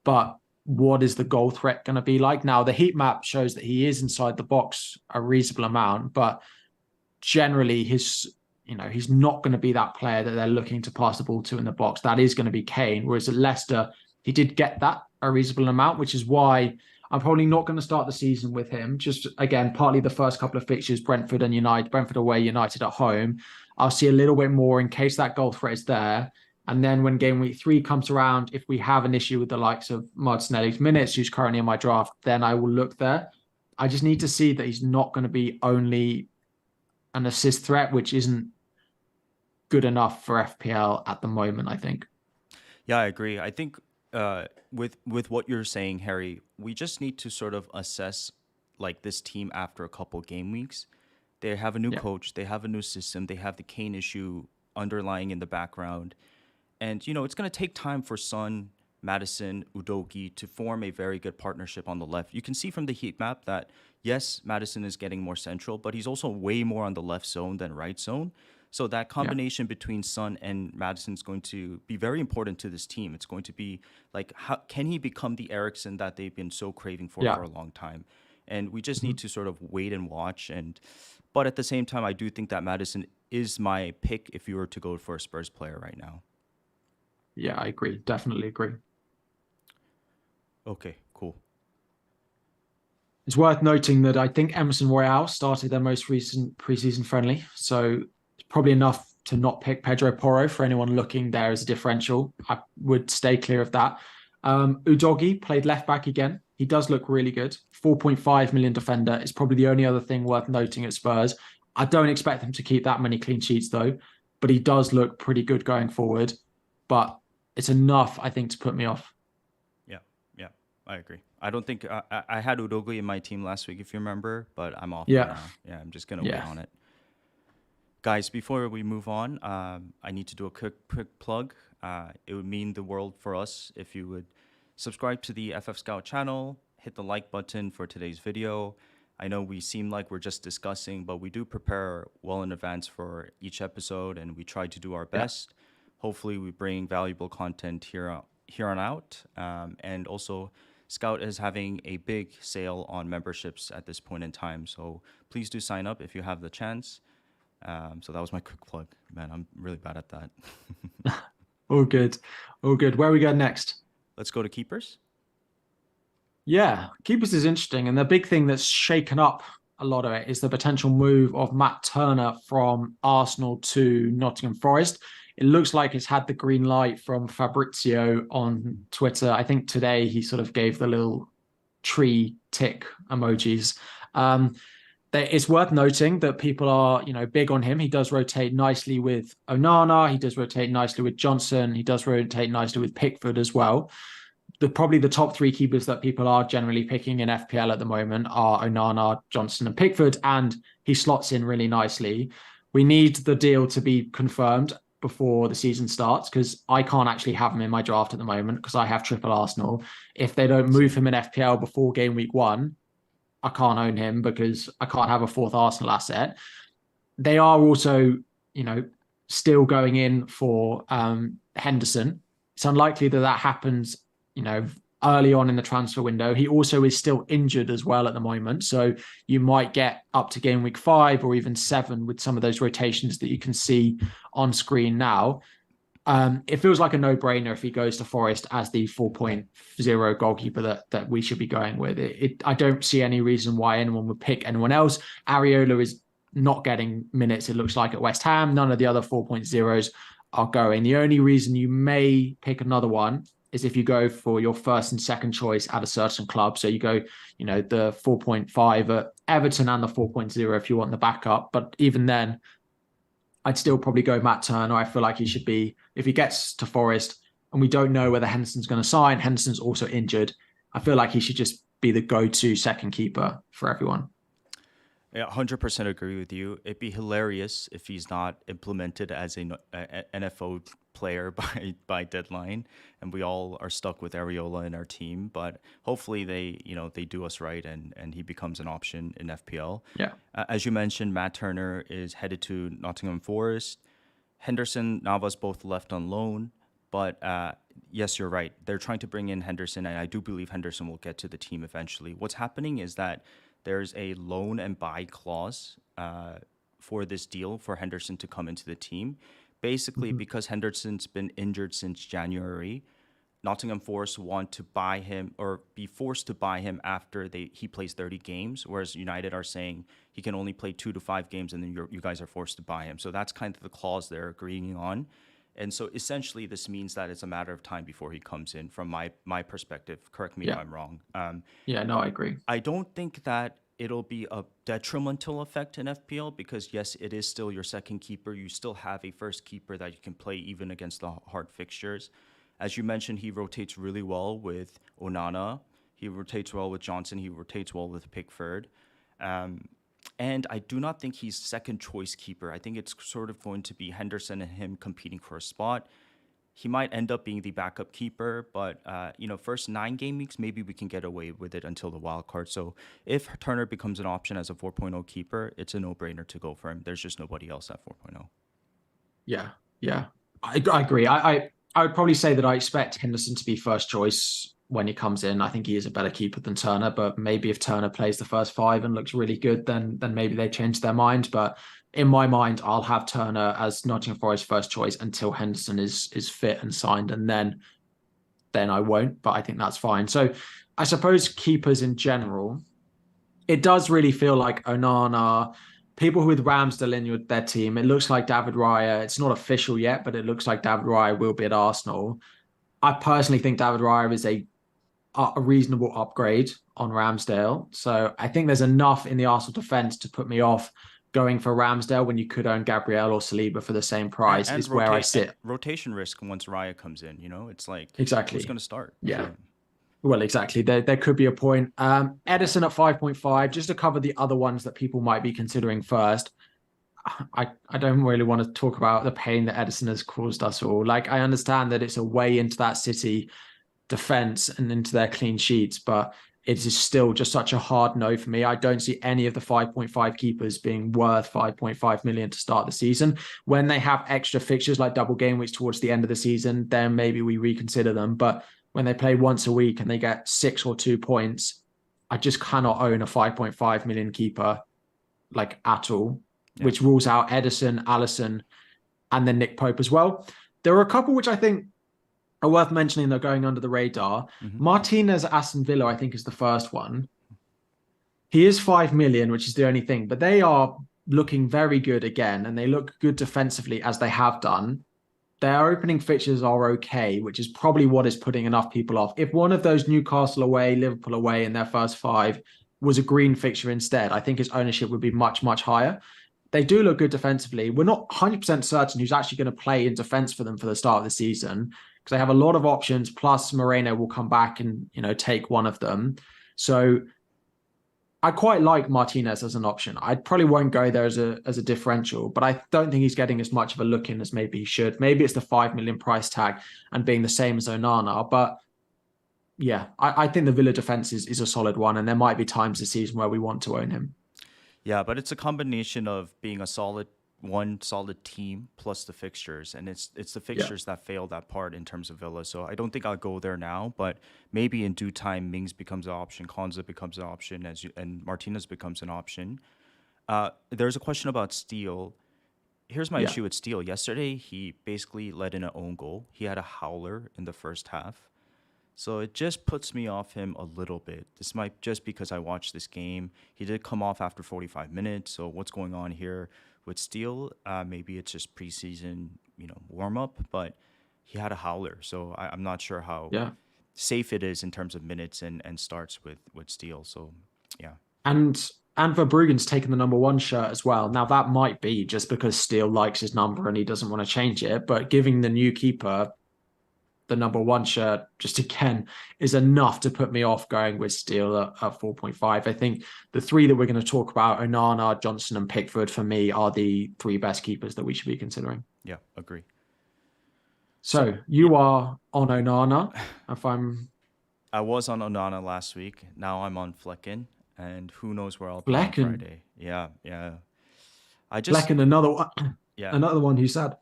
but what is the goal threat going to be like? Now, the heat map shows that he is inside the box a reasonable amount, but generally he's not going to be that player that they're looking to pass the ball to in the box. That is going to be Kane. Whereas at Leicester, he did get that a reasonable amount, which is why I'm probably not going to start the season with him. Just again, partly the first couple of fixtures, Brentford away, United at home. I'll see a little bit more in case that goal threat is there. And then when game week 3 comes around, if we have an issue with the likes of Martinelli's minutes, who's currently in my draft, then I will look there. I just need to see that he's not going to be only an assist threat, which isn't good enough for FPL at the moment, I think. Yeah, I agree. I think with what you're saying, Harry, we just need to sort of assess this team after a couple game weeks. They have a new coach, they have a new system, they have the Kane issue underlying in the background. And, it's going to take time for Son, Maddison, Udogie to form a very good partnership on the left. You can see from the heat map that, yes, Maddison is getting more central, but he's also way more on the left zone than right zone. So that Yeah. combination between Son and Maddison is going to be very important to this team. It's going to be like, how can he become the Ericsson that they've been so craving for Yeah. a long time? And we just Mhm. need to sort of wait and watch. But at the same time, I do think that Maddison is my pick if you were to go for a Spurs player right now. Yeah, I agree. Definitely agree. Okay, cool. It's worth noting that I think Emerson Royale started their most recent preseason friendly. So it's probably enough to not pick Pedro Porro for anyone looking there as a differential. I would stay clear of that. Udogie played left back again. He does look really good. 4.5 million defender is probably the only other thing worth noting at Spurs. I don't expect them to keep that many clean sheets though, but he does look pretty good going forward. But it's enough, I think, to put me off. Yeah, yeah, I agree. I don't think I had Udogie in my team last week, if you remember, but I'm off him Yeah, now. Yeah, I'm just gonna wait yeah. on it. Guys, before we move on, I need to do a quick plug. It would mean the world for us if you would subscribe to the FF Scout channel, hit the like button for today's video. I know we seem like we're just discussing, but we do prepare well in advance for each episode, and we try to do our Yeah. best. Hopefully, we bring valuable content here on out, and also. Scout is having a big sale on memberships at this point in time, so please do sign up if you have the chance. So that was my quick plug. Man, I'm really bad at that. All good. All good. Where are we going next? Let's go to keepers. Yeah, keepers is interesting. And the big thing that's shaken up a lot of it is the potential move of Matt Turner from Arsenal to Nottingham Forest. It looks like it's had the green light from Fabrizio on Twitter. I think today he sort of gave the little tree tick emojis. Um, it's worth noting that people are, big on him. He does rotate nicely with Onana. He does rotate nicely with Johnson. He does rotate nicely with Pickford as well. Probably the top three keepers that people are generally picking in FPL at the moment are Onana, Johnson, and Pickford, and he slots in really nicely. We need the deal to be confirmed before the season starts because I can't actually have him in my draft at the moment because I have triple Arsenal. If they don't move Same. him in FPL before game week 1, I can't own him because I can't have a fourth Arsenal asset. They are also, still going in for Henderson. It's unlikely that that happens, early on in the transfer window. He also is still injured as well at the moment. So you might get up to game week 5 or even 7 with some of those rotations that you can see on screen now. It feels like a no-brainer if he goes to Forest as the 4.0 goalkeeper that we should be going with. I don't see any reason why anyone would pick anyone else. Areola is not getting minutes, it looks like, at West Ham. None of the other 4.0s are going. The only reason you may pick another one is if you go for your first and second choice at a certain club. So you go, the 4.5 at Everton and the 4.0 if you want the backup. But even then, I'd still probably go Matt Turner. I feel like he should be, if he gets to Forest and we don't know whether Henderson's going to sign, Henderson's also injured. I feel like he should just be the go-to second keeper for everyone. Yeah, 100% agree with you. It'd be hilarious if he's not implemented as a NFO player by deadline, and we all are stuck with Areola in our team. But hopefully they do us right, and he becomes an option in FPL. Yeah. As you mentioned, Matt Turner is headed to Nottingham Forest. Henderson, Navas both left on loan. But yes, you're right. They're trying to bring in Henderson, and I do believe Henderson will get to the team eventually. What's happening is that there's a loan and buy clause for this deal for Henderson to come into the team. Basically, Mm-hmm. because Henderson's been injured since January, Nottingham Forest want to buy him or be forced to buy him after he plays 30 games, whereas United are saying he can only play 2 to 5 games and then you guys are forced to buy him. So that's kind of the clause they're agreeing on. And so essentially this means that it's a matter of time before he comes in from my perspective. Correct me if Yeah. I'm wrong. Yeah, no, I agree. I don't think that it'll be a detrimental effect in FPL because, yes, it is still your second keeper. You still have a first keeper that you can play even against the hard fixtures. As you mentioned, he rotates really well with Onana. He rotates well with Johnson. He rotates well with Pickford. And I do not think he's second choice keeper. I think it's sort of going to be Henderson and him competing for a spot. he might end up being the backup keeper, but first 9 game weeks, maybe we can get away with it until the wild card. So if Turner becomes an option as a 4.0 keeper, it's a no-brainer to go for him. There's just nobody else at 4.0. Yeah, yeah, I agree. I would probably say that I expect Henderson to be first choice when he comes in. I think he is a better keeper than Turner, but maybe if Turner plays the first 5 and looks really good, then maybe they change their mind. But in my mind, I'll have Turner as Nottingham Forest first choice until Henderson is fit and signed, and then I won't. But I think that's fine. So I suppose keepers in general, it does really feel like Onana, people with Ramsdale in their team. It looks like David Raya. It's not official yet, but it looks like David Raya will be at Arsenal. I personally think David Raya is a reasonable upgrade on Ramsdale. So I think there's enough in the Arsenal defense to put me off going for Ramsdale when you could own Gabriel or Saliba for the same price, And is where I sit. rotation risk once Raya comes in. It's like, who's Exactly. going to start? Yeah. Well, exactly. There could be a point. Edison at 5.5, just to cover the other ones that people might be considering first. I don't really want to talk about the pain that Edison has caused us all. Like, I understand that it's a way into that City defense and into their clean sheets, but it is still just such a hard no for me. I don't see any of the 5.5 keepers being worth 5.5 million to start the season. When they have extra fixtures like double game weeks towards the end of the season, then maybe we reconsider them. But when they play once a week and they get 6 or 2 points, I just cannot own a 5.5 million keeper like at all, which rules out Edison, Allison, and then Nick Pope as well. There are a couple which I think are worth mentioning that are going under the radar. Martinez at Aston Villa, I think, is the first one. He is 5 million, which is the only thing, but they are looking very good again, and they look good defensively as they have done. Their opening fixtures are okay, which is probably what is putting enough people off. If one of those Newcastle away, Liverpool away in their first 5 was a green fixture instead, I think his ownership would be much, much higher. They do look good defensively. We're not 100% certain who's actually going to play in defense for them for the start of the season, because they have a lot of options. Plus, Moreno will come back and take one of them. So I quite like Martinez as an option. I probably won't go there as a differential, but I don't think he's getting as much of a look in as maybe he should. Maybe it's the 5 million price tag and being the same as Onana, but yeah, I think the Villa defense is a solid one, and there might be times this season where we want to own him. Yeah, but it's a combination of being a solid team plus the fixtures, and it's the fixtures that fail that part in terms of Villa. So I don't think I'll go there now, but maybe in due time, Mings becomes an option, Konza becomes an option, and Martinez becomes an option. There's a question about Steele. Here's my issue with Steele. Yesterday, he basically let in an own goal. He had a howler in the first half. So it just puts me off him a little bit. This might just because I watched this game. He did come off after 45 minutes. So what's going on here with Steele? Maybe it's just preseason, warm up. But he had a howler, so I'm not sure how safe it is in terms of minutes and starts with Steele. So yeah. And Verbruggen's taken the number 1 shirt as well. Now that might be just because Steele likes his number and he doesn't want to change it. But giving the new keeper the number 1 shirt, just again, is enough to put me off going with Steele at 4.5. I think the 3 that we're going to talk about, Onana, Johnson, and Pickford, for me, are the 3 best keepers that we should be considering. Yeah, agree. So you are on Onana. I was on Onana last week. Now I'm on Flecken, and who knows where I'll be Flecken. on Friday. Yeah. Flecken, another one. Yeah. Another one who said,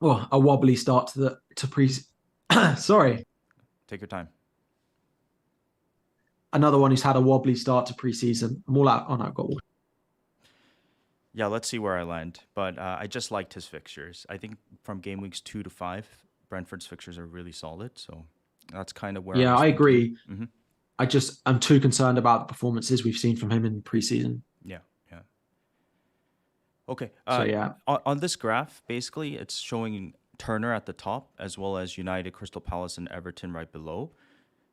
a wobbly start to pre. Sorry. Take your time. Another one who's had a wobbly start to preseason. I'm all out on our goal. Yeah, let's see where I land. But I just liked his fixtures. I think from game weeks 2 to 5, Brentford's fixtures are really solid. So that's kind of where. Yeah, I agree. Mm-hmm. I'm too concerned about the performances we've seen from him in preseason. Yeah. Okay. So yeah, on this graph, basically, it's showing Turner at the top, as well as United, Crystal Palace, and Everton right below.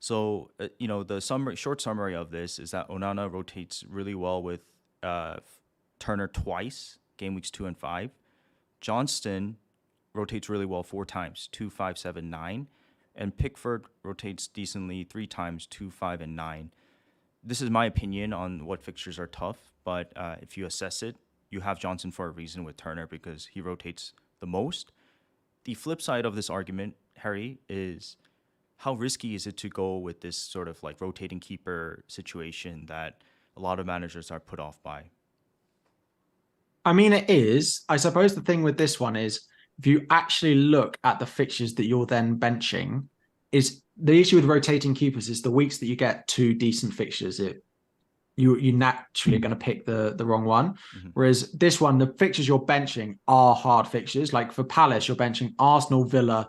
So, the short summary of this is that Onana rotates really well with Turner twice, game weeks 2 and 5. Johnston rotates really well 4 times, 2, 5, 7, 9. And Pickford rotates decently 3 times, 2, 5, and 9. This is my opinion on what fixtures are tough, but if you assess it, you have Johnson for a reason with Turner because he rotates the most. the flip side of this argument, Harry, is how risky is it to go with this sort of like rotating keeper situation that a lot of managers are put off by? I mean, it is. I suppose the thing with this one is if you actually look at the fixtures that you're then benching, is the issue with rotating keepers is the weeks that you get two decent fixtures, you naturally are going to pick the wrong one. Hmm. Whereas this one, the fixtures you're benching are hard fixtures. Like for Palace, you're benching Arsenal, Villa,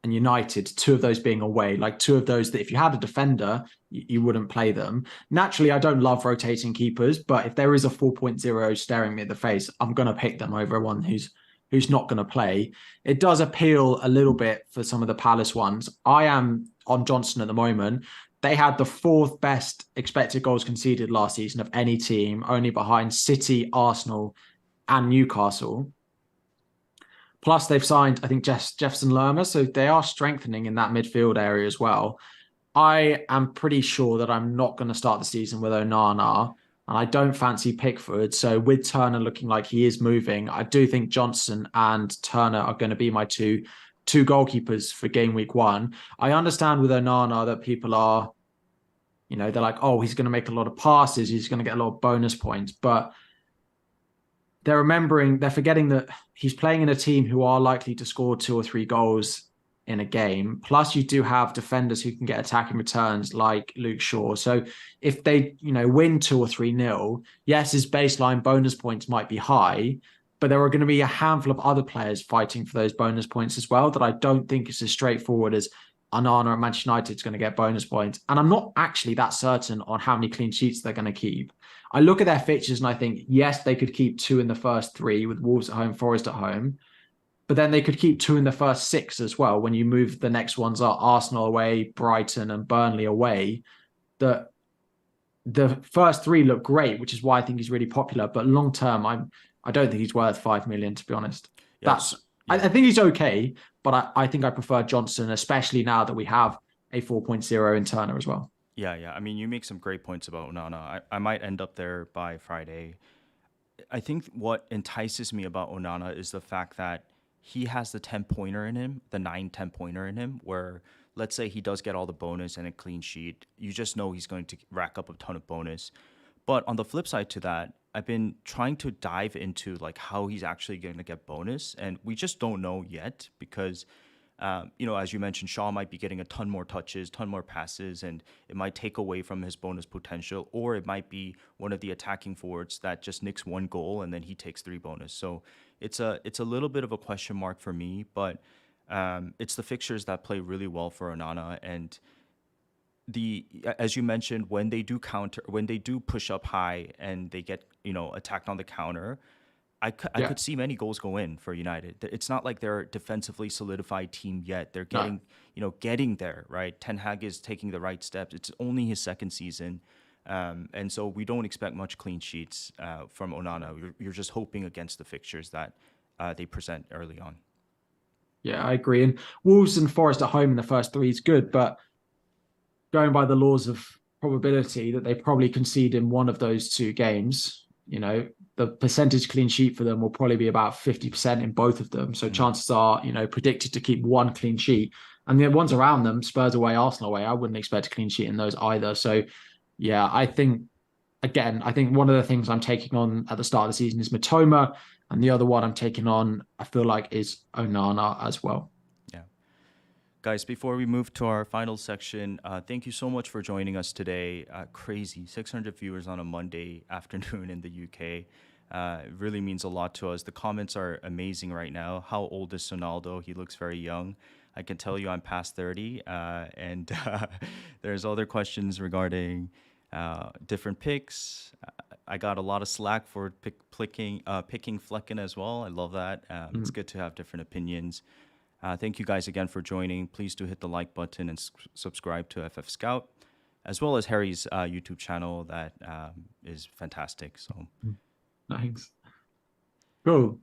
and United, two of those being away, like two of those that if you had a defender, you wouldn't play them. Naturally, I don't love rotating keepers, but if there is a 4.0 staring me in the face, I'm going to pick them over one who's not going to play. It does appeal a little bit for some of the Palace ones. I am on Johnson at the moment. They had the fourth best expected goals conceded last season of any team, only behind City, Arsenal, and Newcastle. Plus, they've signed, I think, Jefferson Lerma, so they are strengthening in that midfield area as well. I am pretty sure that I'm not going to start the season with Onana, and I don't fancy Pickford. So with Turner looking like he is moving, I do think Johnson and Turner are going to be my two goalkeepers for game week 1. I understand with Onana that people are, they're like, oh, he's going to make a lot of passes, he's going to get a lot of bonus points, but they're forgetting that he's playing in a team who are likely to score 2 or 3 goals in a game. Plus, you do have defenders who can get attacking returns like Luke Shaw. So if they, win 2 or 3-0, yes, his baseline bonus points might be high, but there are going to be a handful of other players fighting for those bonus points as well that I don't think is as straightforward as Onana at Manchester United is going to get bonus points. And I'm not actually that certain on how many clean sheets they're going to keep. I look at their fixtures and I think, yes, they could keep 2 in the first 3 with Wolves at home, Forest at home. But then they could keep 2 in the first 6 as well. When you move, the next ones are Arsenal away, Brighton and Burnley away. The first 3 look great, which is why I think he's really popular. But long term, I don't think he's worth 5 million, to be honest. Yes. I think he's okay, but I think I prefer Johnson, especially now that we have a 4.0 in Turner as well. Yeah. I mean, you make some great points about Onana. I might end up there by Friday. I think what entices me about Onana is the fact that he has the 10-pointer in him, the 9-10-pointer in him, where let's say he does get all the bonus and a clean sheet. You just know he's going to rack up a ton of bonus. But on the flip side to that, I've been trying to dive into like how he's actually going to get bonus. And we just don't know yet because as you mentioned, Shaw might be getting a ton more touches, ton more passes, and it might take away from his bonus potential, or it might be one of the attacking forwards that just nicks 1 goal and then he takes 3 bonus. So it's a little bit of a question mark for me, but it's the fixtures that play really well for Onana. And as you mentioned, when they do push up high and they get attacked on the counter, I could see many goals go in for United. It's not like they're a defensively solidified team yet. They're getting there, right? Ten Hag is taking the right steps. It's only his 2nd season. And so we don't expect much clean sheets from Onana. You're just hoping against the fixtures that they present early on. Yeah, I agree. And Wolves and Forest at home in the first 3 is good, but going by the laws of probability that they probably concede in one of those 2 games, the percentage clean sheet for them will probably be about 50% in both of them. So chances are, predicted to keep 1 clean sheet. And the ones around them, Spurs away, Arsenal away, I wouldn't expect a clean sheet in those either. So, yeah, I think one of the things I'm taking on at the start of the season is Matoma. And the other one I'm taking on, I feel like, is Onana as well. Yeah. Guys, before we move to our final section, thank you so much for joining us today. Crazy, 600 viewers on a Monday afternoon in the UK. It really means a lot to us. The comments are amazing right now. How old is Sonaldo? He looks very young. I can tell you I'm past 30. And there's other questions regarding different picks. I got a lot of slack for picking Flecken as well. I love that. It's good to have different opinions. Thank you guys again for joining. Please do hit the like button and subscribe to FFScout, as well as Harry's YouTube channel that is fantastic. So, thanks. Cool.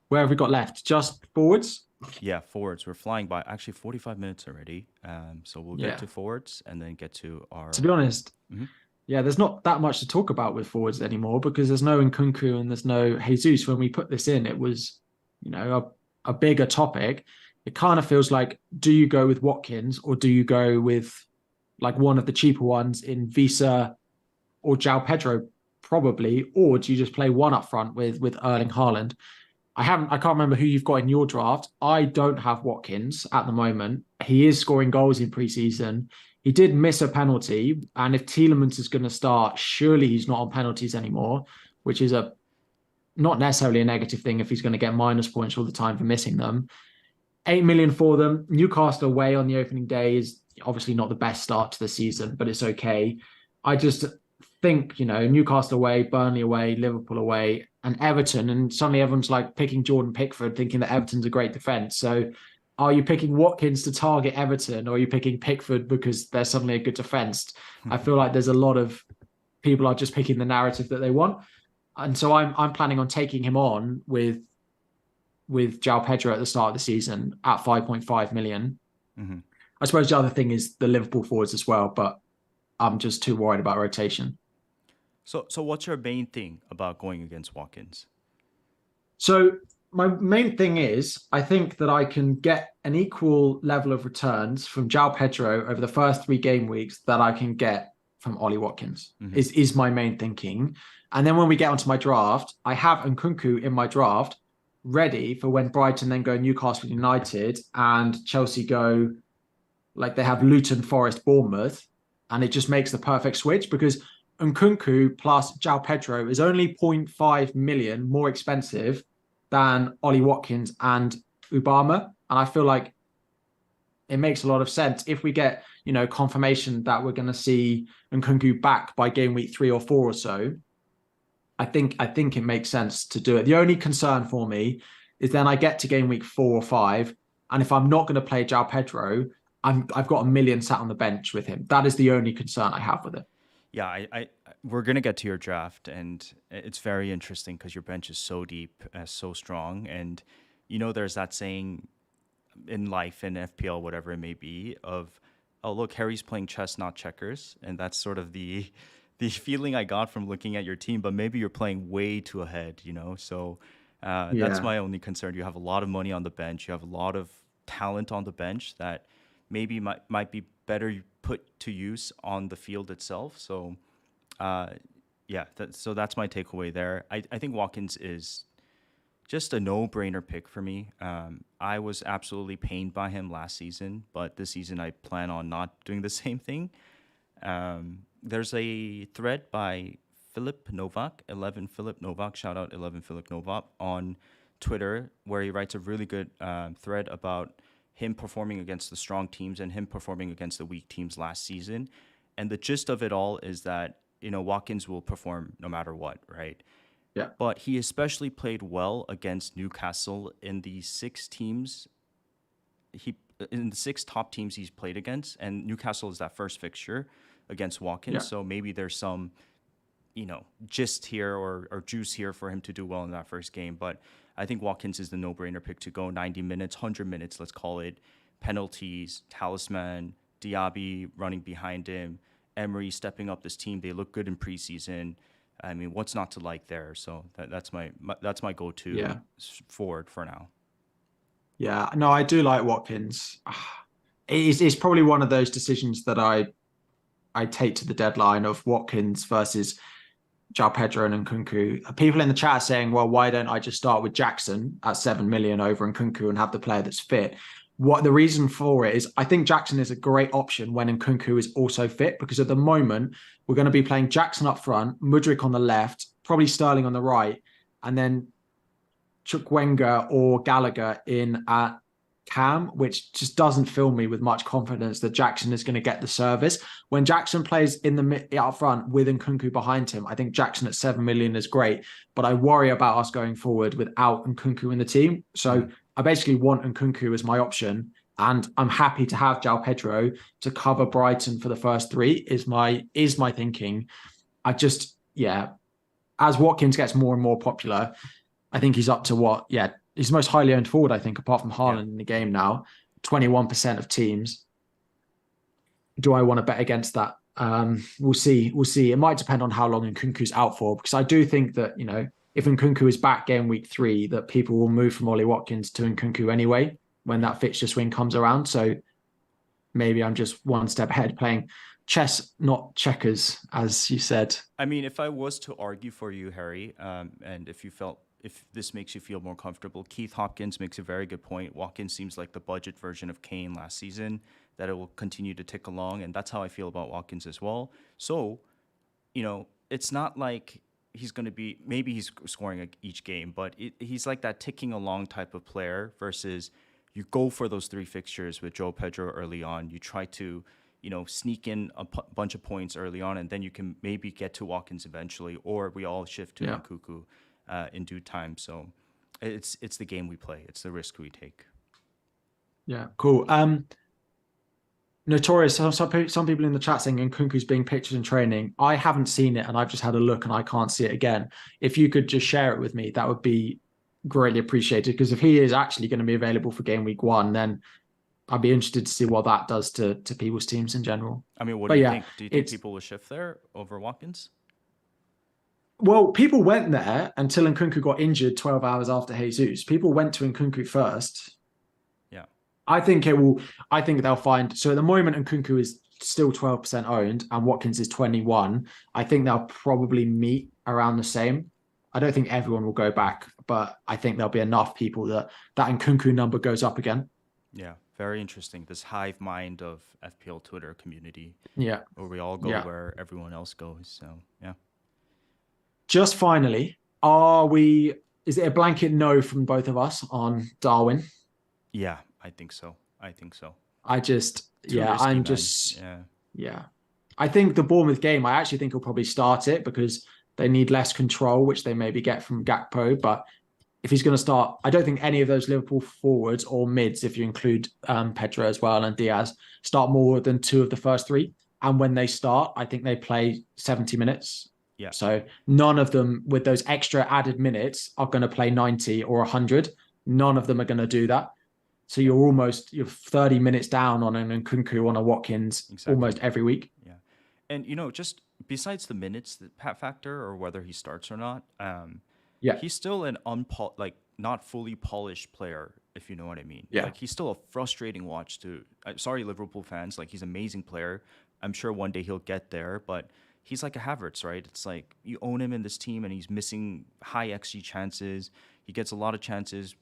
Where have we got left? Just forwards? Yeah, forwards. We're flying by. Actually, 45 minutes already. So we'll get to forwards and then get to our. To be honest, there's not that much to talk about with forwards anymore because there's no Nkunku and there's no Jesus. When we put this in, it was, a bigger topic. it kind of feels like, do you go with Watkins or do you go with like one of the cheaper ones in Visa or João Pedro, probably, or do you just play one up front with Erling Haaland? I can't remember who you've got in your draft. I don't have Watkins at the moment. He is scoring goals in preseason. He did miss a penalty, and if Tielemans is going to start, surely he's not on penalties anymore, which is a not necessarily a negative thing if he's going to get minus points all the time for missing them. 8 million for them. Newcastle away on the opening day is obviously not the best start to the season, but it's okay. I just think, Newcastle away, Burnley away, Liverpool away, and Everton, and suddenly everyone's like picking Jordan Pickford, thinking that Everton's a great defense. So are you picking Watkins to target Everton, or are you picking Pickford because they're suddenly a good defense? I feel like there's a lot of people are just picking the narrative that they want. And so I'm planning on taking him on with João Pedro at the start of the season at 5.5 million. Mm-hmm. I suppose the other thing is the Liverpool forwards as well, but I'm just too worried about rotation. So what's your main thing about going against Watkins? So my main thing is I think that I can get an equal level of returns from João Pedro over the first 3 game weeks that I can get from Ollie Watkins, is my main thinking. And then when we get onto my draft, I have Nkunku in my draft ready for when Brighton then go Newcastle United and Chelsea go, like they have Luton, Forest, Bournemouth, and it just makes the perfect switch because Nkunku plus João Pedro is only 0.5 million more expensive than Ollie Watkins and Ubama. And I feel like it makes a lot of sense if we get, confirmation that we're going to see Nkunku back by game week 3 or 4 or so. I think it makes sense to do it. The only concern for me is then I get to game week 4 or 5, and if I'm not going to play João Pedro, I've got a million sat on the bench with him. That is the only concern I have with it. Yeah, I we're gonna get to your draft, and it's very interesting because your bench is so deep, so strong, and there's that saying in life, in FPL, whatever it may be, of oh look, Harry's playing chess, not checkers, and that's sort of the feeling I got from looking at your team. But maybe you're playing way too ahead, So that's my only concern. You have a lot of money on the bench. You have a lot of talent on the bench that maybe might be better put to use on the field itself. So, so that's my takeaway there. I think Watkins is just a no-brainer pick for me. I was absolutely pained by him last season, but this season I plan on not doing the same thing. There's a thread by Philip Novak, 11 Philip Novak, shout out 11 Philip Novak on Twitter, where he writes a really good thread about him performing against the strong teams and him performing against the weak teams last season. And the gist of it all is that, Watkins will perform no matter what, right? Yeah. But he especially played well against Newcastle in the 6 teams. In the 6 top teams he's played against, and Newcastle is that first fixture against Watkins. Yeah. So maybe there's some, gist here or juice here for him to do well in that first game. But I think Watkins is the no-brainer pick to go 90 minutes, 100 minutes, let's call it. Penalties, talisman, Diaby running behind him, Emery stepping up this team. They look good in preseason. I mean, what's not to like there? So that's my go-to forward for now. Yeah, no, I do like Watkins. It's probably one of those decisions that I take to the deadline of Watkins versus João Pedro and Nkunku. People in the chat are saying, well, why don't I just start with Jackson at 7 million over Nkunku and have the player that's fit? What the reason for it is I think Jackson is a great option when Nkunku is also fit, because at the moment we're going to be playing Jackson up front, Mudryk on the left, probably Sterling on the right, and then Chukwuemeka or Gallagher in at cam, which just doesn't fill me with much confidence that Jackson is going to get the service. When Jackson plays in the out front with Nkunku behind him, I think Jackson at 7 million is great, but I worry about us going forward without Nkunku in the team. So I basically want Nkunku as my option, and I'm happy to have João Pedro to cover Brighton for the first 3 is my thinking. I just, as Watkins gets more and more popular, I think he's up to he's the most highly owned forward, I think, apart from Haaland in the game now. 21% of teams. Do I want to bet against that? We'll see. It might depend on how long Nkunku's out for, because I do think that, if Nkunku is back game week 3, that people will move from Ollie Watkins to Nkunku anyway. when that fixture swing comes around. So maybe I'm just one step ahead playing chess, not checkers, as you said. I mean, if I was to argue for you, Harry, and if this makes you feel more comfortable, Keith Hopkins makes a very good point. Watkins seems like the budget version of Kane last season, that it will continue to tick along, and that's how I feel about Watkins as well. So, it's not like he's going to be, maybe he's scoring each game, but he's like that ticking along type of player versus you go for those three fixtures with Joe Pedro early on. You try to, sneak in a bunch of points early on, and then you can maybe get to Watkins eventually, or we all shift to Nkunku in due time. So it's the game we play. It's the risk we take. Yeah, cool. Notorious. Some people in the chat saying Nkunku's being pictured in training. I haven't seen it, and I've just had a look, and I can't see it again. If you could just share it with me, that would be greatly appreciated. Because if he is actually going to be available for game week 1, then I'd be interested to see what that does to people's teams in general. I mean, what do you think? Do you think people will shift there over Watkins? Well, people went there until Nkunku got injured 12 hours after Jesus. People went to Nkunku first. Yeah. I think they'll find. So at the moment, Nkunku is still 12% owned and Watkins is 21. I think they'll probably meet around the same. I don't think everyone will go back, but I think there'll be enough people that Nkunku number goes up again. Yeah. Very interesting. This hive mind of FPL Twitter community. Yeah. Where we all go where everyone else goes. So, yeah. Just finally, is it a blanket no from both of us on Darwin? Yeah, I think so. I think the Bournemouth game, I actually think he'll probably start it because they need less control, which they maybe get from Gakpo. But if he's going to start, I don't think any of those Liverpool forwards or mids, if you include Pedro as well and Diaz, start more than 2 of the first 3. And when they start, I think they play 70 minutes. Yeah. So none of them with those extra added minutes are going to play 90 or 100. None of them are going to do that. So you're 30 minutes down on an Nkunku, on a Watkins almost every week. Yeah. And, just besides the minutes factor or whether he starts or not, he's still an not fully polished player, if you know what I mean. Yeah. Like, he's still a frustrating watch to, sorry, Liverpool fans. Like, he's an amazing player. I'm sure one day he'll get there, but he's like a Havertz, right? It's like you own him in this team and he's missing high XG chances. He gets a lot of chances,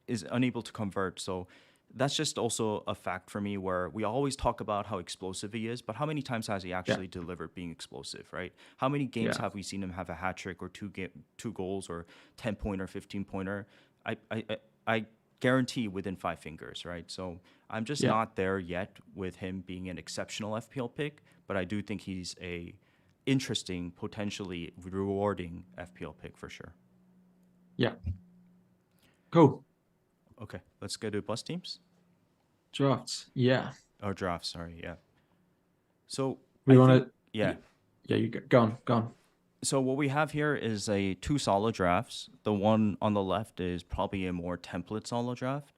is unable to convert. So that's just also a fact for me where we always talk about how explosive he is, but how many times has he actually delivered being explosive, right? How many games have we seen him have a hat trick or two goals or 10-pointer, 15-pointer? I guarantee within 5 fingers, right? So I'm just not there yet with him being an exceptional FPL pick, but I do think he's a interesting, potentially rewarding FPL pick for sure. Yeah. Cool. Okay, let's go to bus teams. Drafts. Yeah. Oh, drafts. Sorry. Yeah. So we want to. Yeah. Yeah. You go on. So what we have here is 2 Salah drafts. The one on the left is probably a more template Salah draft,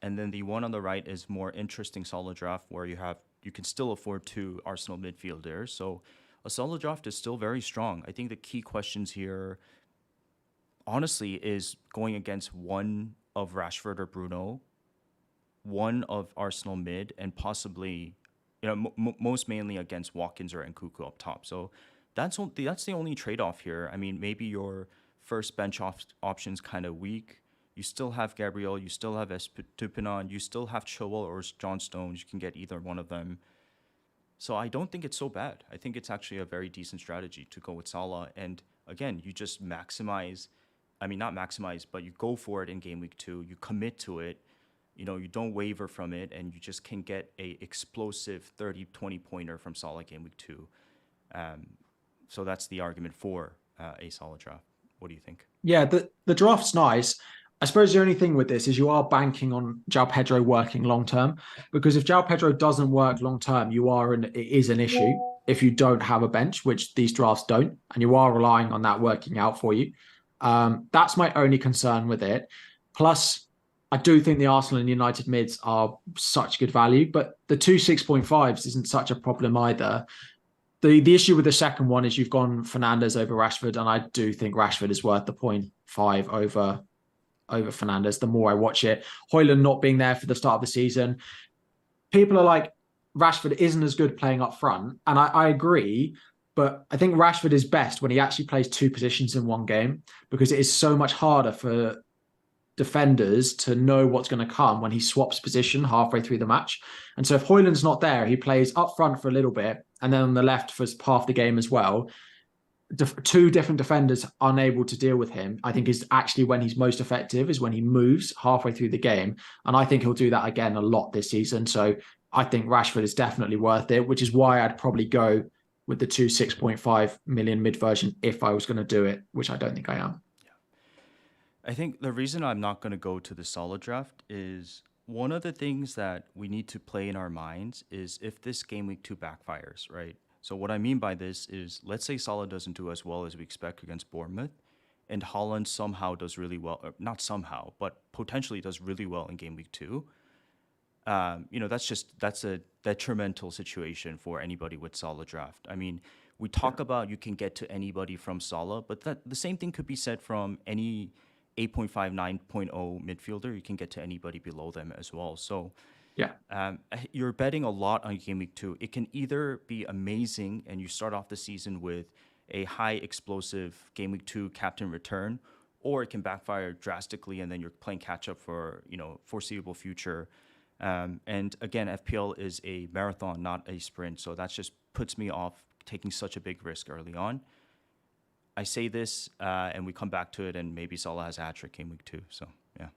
and then the one on the right is more interesting Salah draft where you can still afford 2 Arsenal midfielders. So a Salah draft is still very strong. I think the key questions here, honestly, is going against one of Rashford or Bruno, one of Arsenal mid, and possibly, most mainly against Watkins or Nkunku up top. So that's the only trade-off here. I mean, maybe your first bench option's kind of weak. You still have Gabriel, you still have Estupiñán, you still have Chilwell or John Stones. You can get either one of them. So I don't think it's so bad. I think it's actually a very decent strategy to go with Salah. And again, you just maximize. I mean, not maximize, but you go for it in game week 2. You commit to it. You don't waver from it, and you just can get a explosive 30, 20-pointer from Salah game week 2. So that's the argument for a Salah draft. What do you think? Yeah, the draft's nice. I suppose the only thing with this is you are banking on João Pedro working long term, because if João Pedro doesn't work long term, it is an issue if you don't have a bench, which these drafts don't, and you are relying on that working out for you. That's my only concern with it. Plus, I do think the Arsenal and United mids are such good value, but the 2 6.5s isn't such a problem either. The issue with the second one is you've gone Fernandes over Rashford, and I do think Rashford is worth the 0.5 over over Fernandes the more I watch it. Højlund not being there for the start of the season. People are like, Rashford isn't as good playing up front. And I agree. But I think Rashford is best when he actually plays two positions in one game because it is so much harder for defenders to know what's going to come when he swaps position halfway through the match. And so if Højlund's not there, he plays up front for a little bit and then on the left for half the game as well. Two different defenders unable to deal with him, I think is actually when he's most effective, is when he moves halfway through the game. And I think he'll do that again a lot this season. So I think Rashford is definitely worth it, which is why I'd probably go with the 6.5 million mid version if I was going to do it, which I don't think I am. I think the reason I'm not going to go to the Salah draft is one of the things that we need to play in our minds is if this game week 2 backfires, right? So what I mean by this is, let's say Salah doesn't do as well as we expect against Bournemouth, and Haaland somehow does really well, or not somehow, but potentially does really well in game week 2. That's a detrimental situation for anybody with Salah draft. I mean, we talk about you can get to anybody from Salah, but the same thing could be said from any 8.5, 9.0 midfielder. You can get to anybody below them as well. So Yeah. you're betting a lot on game week 2. It can either be amazing and you start off the season with a high explosive game week 2 captain return, or it can backfire drastically and then you're playing catch up for foreseeable future. And again, FPL is a marathon, not a sprint, so that just puts me off taking such a big risk early on. I say this, and we come back to it, and maybe Salah has a hat trick game week 2. So yeah.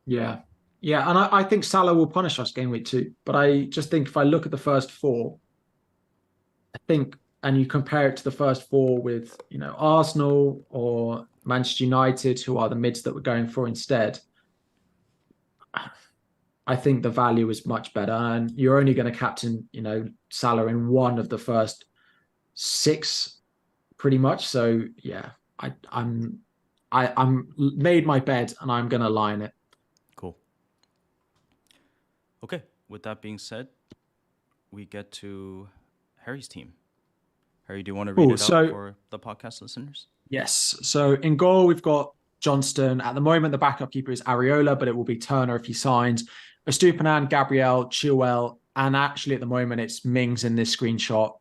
Yeah. Yeah. And I think Salah will punish us game week 2. But I just think if I look at the first four, I think, and you compare it to the first four with, Arsenal or Manchester United, who are the mids that we're going for instead, I think the value is much better. And you're only going to captain, Salah in one of the first 6 pretty much. So yeah, I'm made my bed and I'm going to lie in it. Cool. Okay. With that being said, we get to Harry's team. Harry, do you want to read it out for the podcast listeners? Yes. So in goal, we've got Johnston. At the moment, the backup keeper is Areola, but it will be Turner if he signs. Estupinan, Gabriel, Chilwell, and actually at the moment it's Mings in this screenshot,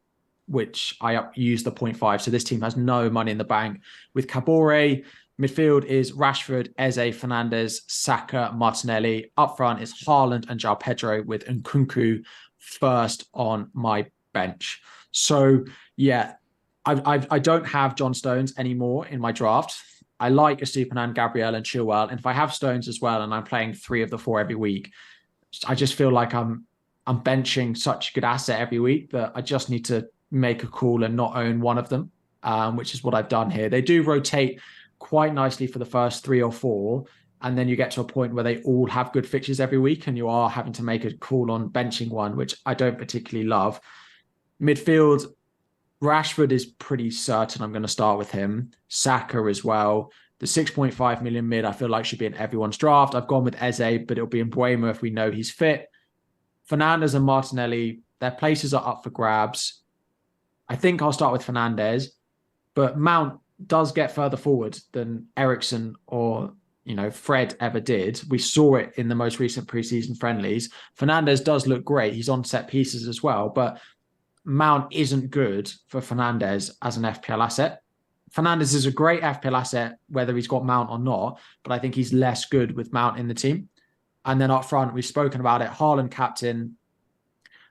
which I use the 0.5. So this team has no money in the bank. With Kabore, midfield is Rashford, Eze, Fernandes, Saka, Martinelli. Up front is Haaland and João Pedro with Nkunku first on my bench. So yeah, I don't have John Stones anymore in my draft. I like Estupinan, Gabriel, and Chilwell. And if I have Stones as well, and I'm playing 3 of the 4 every week, I just feel like I'm benching such a good asset every week that I just need to make a call and not own one of them, which is what I've done here. They do rotate quite nicely for the first 3 or 4, and then you get to a point where they all have good fixtures every week, and you are having to make a call on benching one, which I don't particularly love. Midfield, Rashford is pretty certain I'm going to start with him. Saka as well. The 6.5 million mid, I feel like should be in everyone's draft. I've gone with Eze, but it'll be in Buemo if we know he's fit. Fernandes and Martinelli, their places are up for grabs. I think I'll start with Fernandes, but Mount does get further forward than Eriksen or Fred ever did. We saw it in the most recent preseason friendlies. Fernandes does look great. He's on set pieces as well, but Mount isn't good for Fernandes as an FPL asset. Fernandes is a great FPL asset, whether he's got Mount or not, but I think he's less good with Mount in the team. And then up front, we've spoken about it. Haaland captain,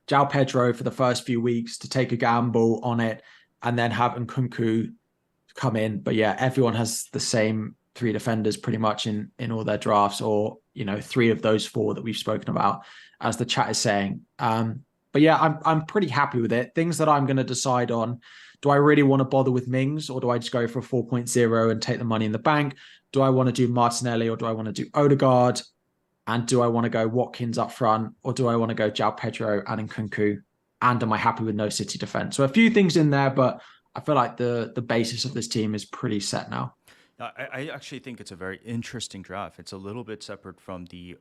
João Pedro for the first few weeks to take a gamble on it, and then have Nkunku come in. But yeah, everyone has the same 3 defenders pretty much in all their drafts, or 3 of those 4 that we've spoken about, as the chat is saying. But yeah, I'm pretty happy with it. Things that I'm going to decide on: do I really want to bother with Mings, or do I just go for a 4.0 and take the money in the bank? Do I want to do Martinelli, or do I want to do Odegaard? And do I want to go Watkins up front, or do I want to go João Pedro and Nkunku? And am I happy with no City defense? So a few things in there, but I feel like the basis of this team is pretty set now. I actually think it's a very interesting draft. It's a little bit separate from the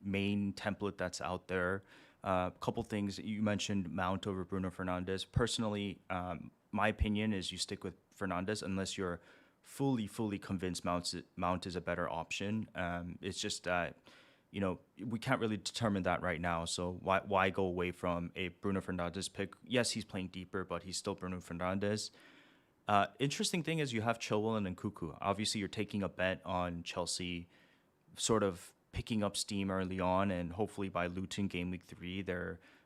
main template that's out there. A couple things you mentioned: Mount over Bruno Fernandes. Personally, my opinion is you stick with Fernandes unless you're fully convinced Mount is a better option. It's just that, we can't really determine that right now. So why go away from a Bruno Fernandes pick? Yes, he's playing deeper, but he's still Bruno Fernandes. Interesting thing is you have Chilwell and Nkunku. Obviously, you're taking a bet on Chelsea sort of picking up steam early on, and hopefully by Luton game week 3,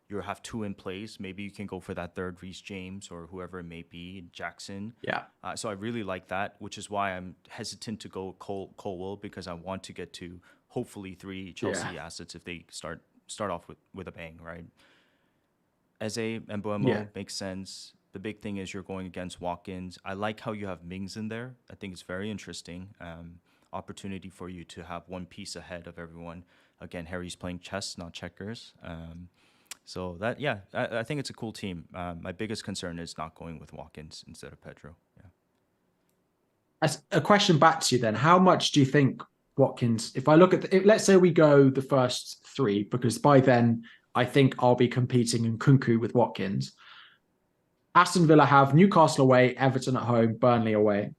you have 2 in place. Maybe you can go for that third Reece James or whoever it may be, Jackson. Yeah. So I really like that, which is why I'm hesitant to go Colwell, because I want to get to hopefully 3 Chelsea assets if they start off with a bang, right? Eze and Mbeumo makes sense. The big thing is you're going against Watkins. I like how you have Mings in there. I think it's very interesting. Opportunity for you to have one piece ahead of everyone. Again, Harry's playing chess, not checkers. So that, I think it's a cool team. My biggest concern is not going with Watkins instead of Pedro. Yeah. As a question back to you then, how much do you think Watkins, if I look at, let's say we go the first 3, because by then I think I'll be competing in Nkunku with Watkins. Aston Villa have Newcastle away, Everton at home, Burnley away.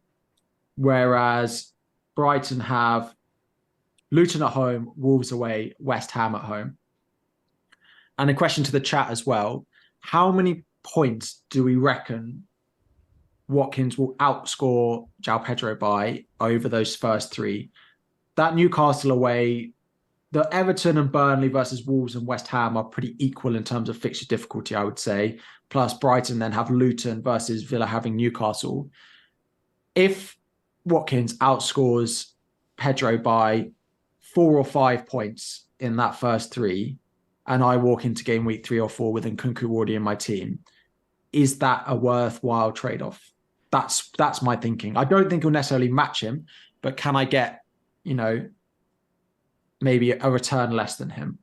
Whereas Brighton have Luton at home, Wolves away, West Ham at home. And a question to the chat as well. How many points do we reckon Watkins will outscore João Pedro by over those first 3? That Newcastle away, the Everton and Burnley versus Wolves and West Ham are pretty equal in terms of fixture difficulty, I would say. Plus Brighton then have Luton versus Villa having Newcastle. If Watkins outscores Pedro by 4 or 5 points in that first 3, and I walk into game week 3 or 4 with Nkunku already in my team, is that a worthwhile trade-off? That's my thinking. I don't think he'll necessarily match him, but can I get, maybe a return less than him?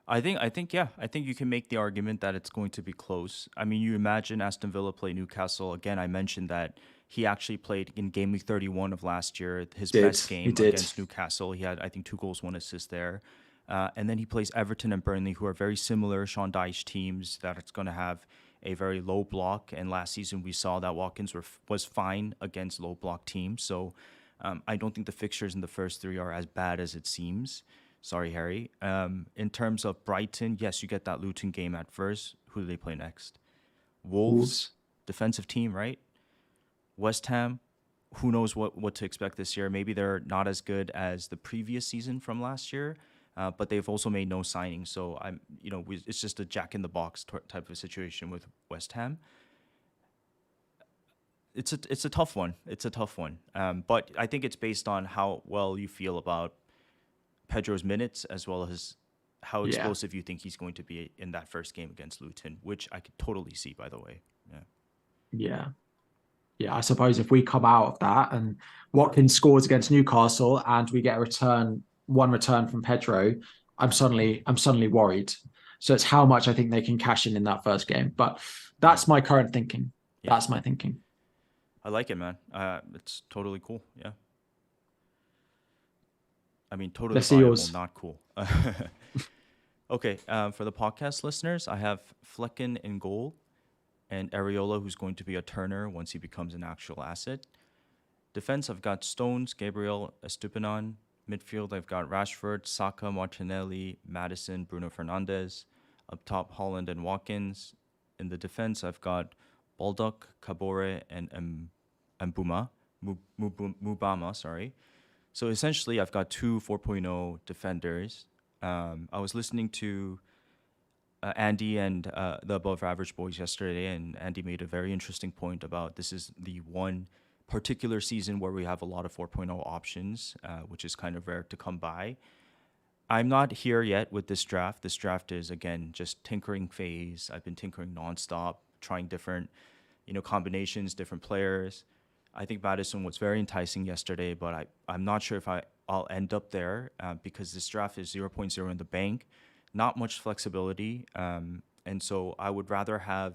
I think you can make the argument that it's going to be close. I mean, you imagine Aston Villa play Newcastle. Again, I mentioned that he actually played in game week 31 of last year, his best game against Newcastle. He had, I think, 2 goals, 1 assist there. And then he plays Everton and Burnley, who are very similar Sean Dyche teams that it's going to have a very low block. And last season we saw that Watkins was fine against low block teams. So I don't think the fixtures in the first 3 are as bad as it seems. Sorry, Harry. In terms of Brighton, yes, you get that Luton game at first. Who do they play next? Wolves. Defensive team, right? West Ham. Who knows what to expect this year? Maybe they're not as good as the previous season from last year, but they've also made no signings. So it's just a jack in the box type of situation with West Ham. It's a tough one. But I think it's based on how well you feel about Pedro's minutes, as well as how explosive you think he's going to be in that first game against Luton, which I could totally see, by the way. Yeah, I suppose if we come out of that and Watkins scores against Newcastle and we get one return from Pedro, I'm suddenly worried. So it's how much I think they can cash in that first game. But that's my current thinking. Yeah. That's my thinking. I like it, man. It's totally cool. Yeah. I mean, totally viable, not cool. Okay, for the podcast listeners, I have Flecken in goal and Areola, who's going to be a turner once he becomes an actual asset. Defense, I've got Stones, Gabriel, Estupinan. Midfield, I've got Rashford, Saka, Martinelli, Maddison, Bruno Fernandes. Up top, Holland and Watkins. In the defense, I've got Baldock, Kabore, and Mubama, sorry. So essentially, I've got 2 4.0 defenders. I was listening to Andy and the Above Average Boys yesterday, and Andy made a very interesting point about this is the one particular season where we have a lot of 4.0 options, which is kind of rare to come by. I'm not here yet with this draft. This draft is, again, just tinkering phase. I've been tinkering nonstop, trying different, combinations, different players. I think Maddison was very enticing yesterday, but I'm not sure if I'll end up there because this draft is 0.0 in the bank, not much flexibility. And so I would rather have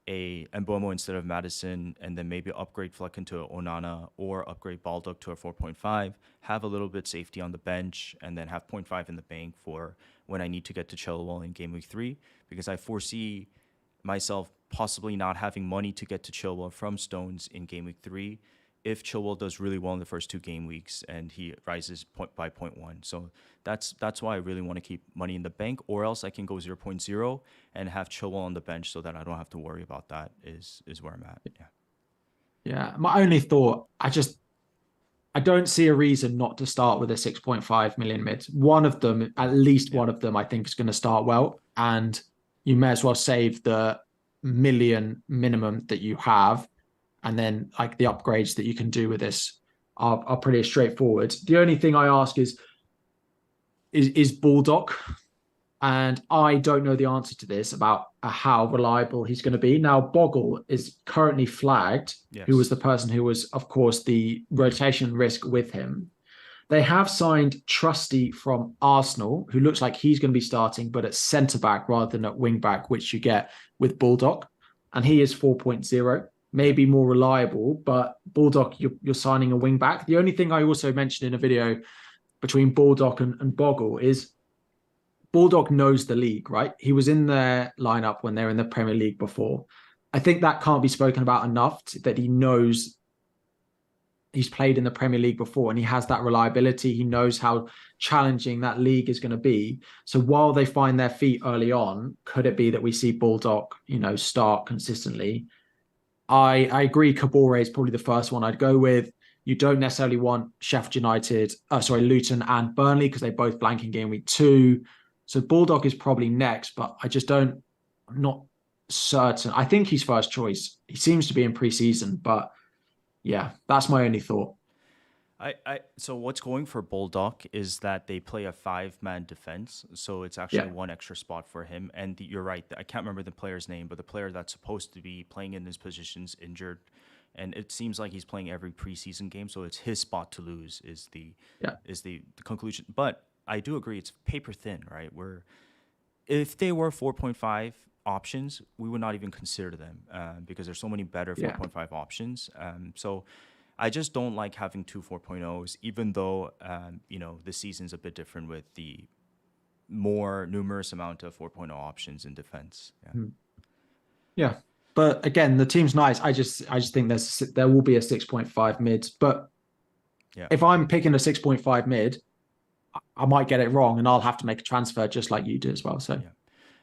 a Mbeumo instead of Maddison, and then maybe upgrade Flecken to Onana or upgrade Baldock to a 4.5, have a little bit safety on the bench, and then have 0.5 in the bank for when I need to get to Chilwell in game week 3, because I foresee myself possibly not having money to get to Chilwell from Stones in game week 3. if Chilwell does really well in the first 2 game weeks and he rises by 0.1. So that's why I really want to keep money in the bank, or else I can go 0.0 and have Chilwell on the bench so that I don't have to worry about that. Is where I'm at. Yeah. Yeah. My only thought, I don't see a reason not to start with a 6.5 million mid. One of them, at least Yeah. one of them, I think is going to start well. And you may as well save the million minimum that you have. And then like the upgrades that you can do with this are pretty straightforward. The only thing I ask is Bulldog. And I don't know the answer to this about how reliable he's going to be. Now, Bogle is currently flagged, who was Yes. the person who was, of course, the rotation risk with him. They have signed Trusty from Arsenal, who looks like he's going to be starting, but at centre back rather than at wing back, which you get with Bulldog. And he is 4.0, Yeah. maybe more reliable, but Bulldog, you're signing a wing back. The only thing I also mentioned in a video between Bulldog and Bogle is Bulldog knows the league, right? He was in their lineup when they're in the Premier League before. I think that can't be spoken about enough that he knows he's played in the Premier League before and he has that reliability. He knows how challenging that league is going to be. So while they find their feet early on, could it be that we see Bulldog, start consistently? I agree. Kabore is probably the first one I'd go with. You don't necessarily want Sheffield United, Luton and Burnley because they both blank in game week 2. So Bulldog is probably next, but I'm not certain. I think he's first choice. He seems to be in pre-season, but yeah, that's my only thought. So what's going for Bulldog is that they play a 5-man defense, so it's actually Yeah. one extra spot for him. And you're right, I can't remember the player's name, but the player that's supposed to be playing in this position's injured, and it seems like he's playing every preseason game, so it's his spot to lose. Yeah. Is the conclusion. But I do agree, it's paper thin, right? If they were 4.5 options, we would not even consider them because there's so many better Yeah. 4.5 options. So I just don't like having two 4.0s, even though, the season's a bit different with the more numerous amount of 4.0 options in defense. Yeah. Yeah. But again, the team's nice. I just think there will be a 6.5 mid. But Yeah. if I'm picking a 6.5 mid, I might get it wrong and I'll have to make a transfer just like you do as well. So Yeah.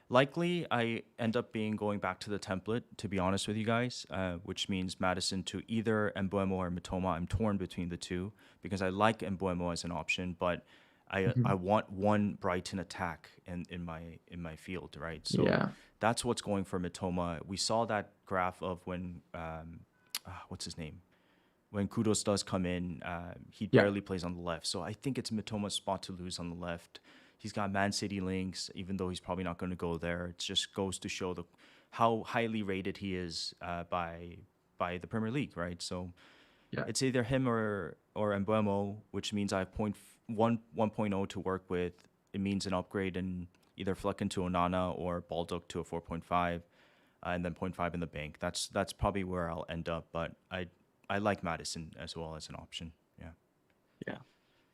Likely, I end up going back to the template, to be honest with you guys, which means Maddison to either Mbuemo or Mitoma. I'm torn between the two because I like Mbuemo as an option, but I want one Brighton attack in my field, right? So yeah. that's what's going for Mitoma. We saw that graph of when what's his name? When Kudus does come in, he Yeah. barely plays on the left. So I think it's Mitoma's spot to lose on the left. He's got Man City links, even though he's probably not going to go there. It just goes to show how highly rated he is by the Premier League, right? So Yeah. it's either him or Mbuemo, which means I have 1.0 to work with. It means an upgrade in either Flecken to Onana or Baldock to a 4.5, and then 0.5 in the bank. That's probably where I'll end up. But I like Maddison as well as an option. Yeah. Yeah.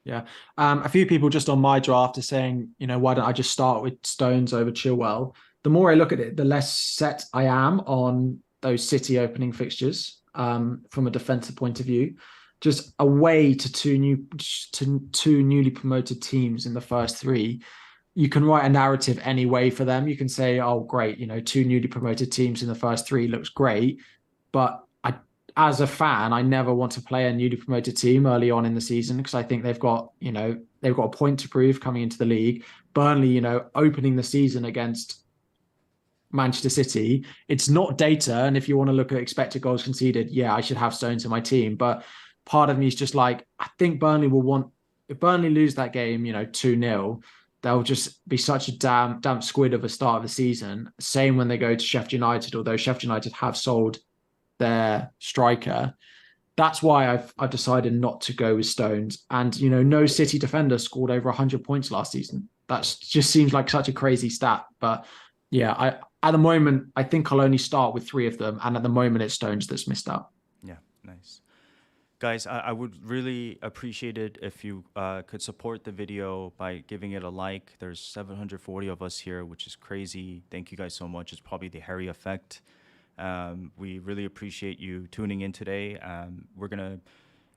Yeah. A few people just on my draft are saying, why don't I just start with Stones over Chilwell? The more I look at it, the less set I am on those City opening fixtures from a defensive point of view. Just away to two newly promoted teams in the first 3. You can write a narrative any way for them. You can say, oh, great, 2 newly promoted teams in the first 3 looks great. But as a fan, I never want to play a newly promoted team early on in the season because I think they've got a point to prove coming into the league. Burnley, opening the season against Manchester City, it's not data. And if you want to look at expected goals conceded, yeah, I should have Stones in my team. But part of me is just like, I think Burnley will want, if Burnley lose that game, 2-0, they'll just be such a damp squid of a start of the season. Same when they go to Sheffield United, although Sheffield United have sold their striker. That's why I've decided not to go with Stones. And no City defender scored over 100 points last season. That just seems like such a crazy stat. But yeah, at the moment I think I'll only start with 3 of them, and at the moment it's Stones that's missed out. Yeah, nice. Guys, I would really appreciate it if you could support the video by giving it a like. There's 740 of us here, which is crazy. Thank you guys so much. It's probably the Harry effect. We really appreciate you tuning in today. We're going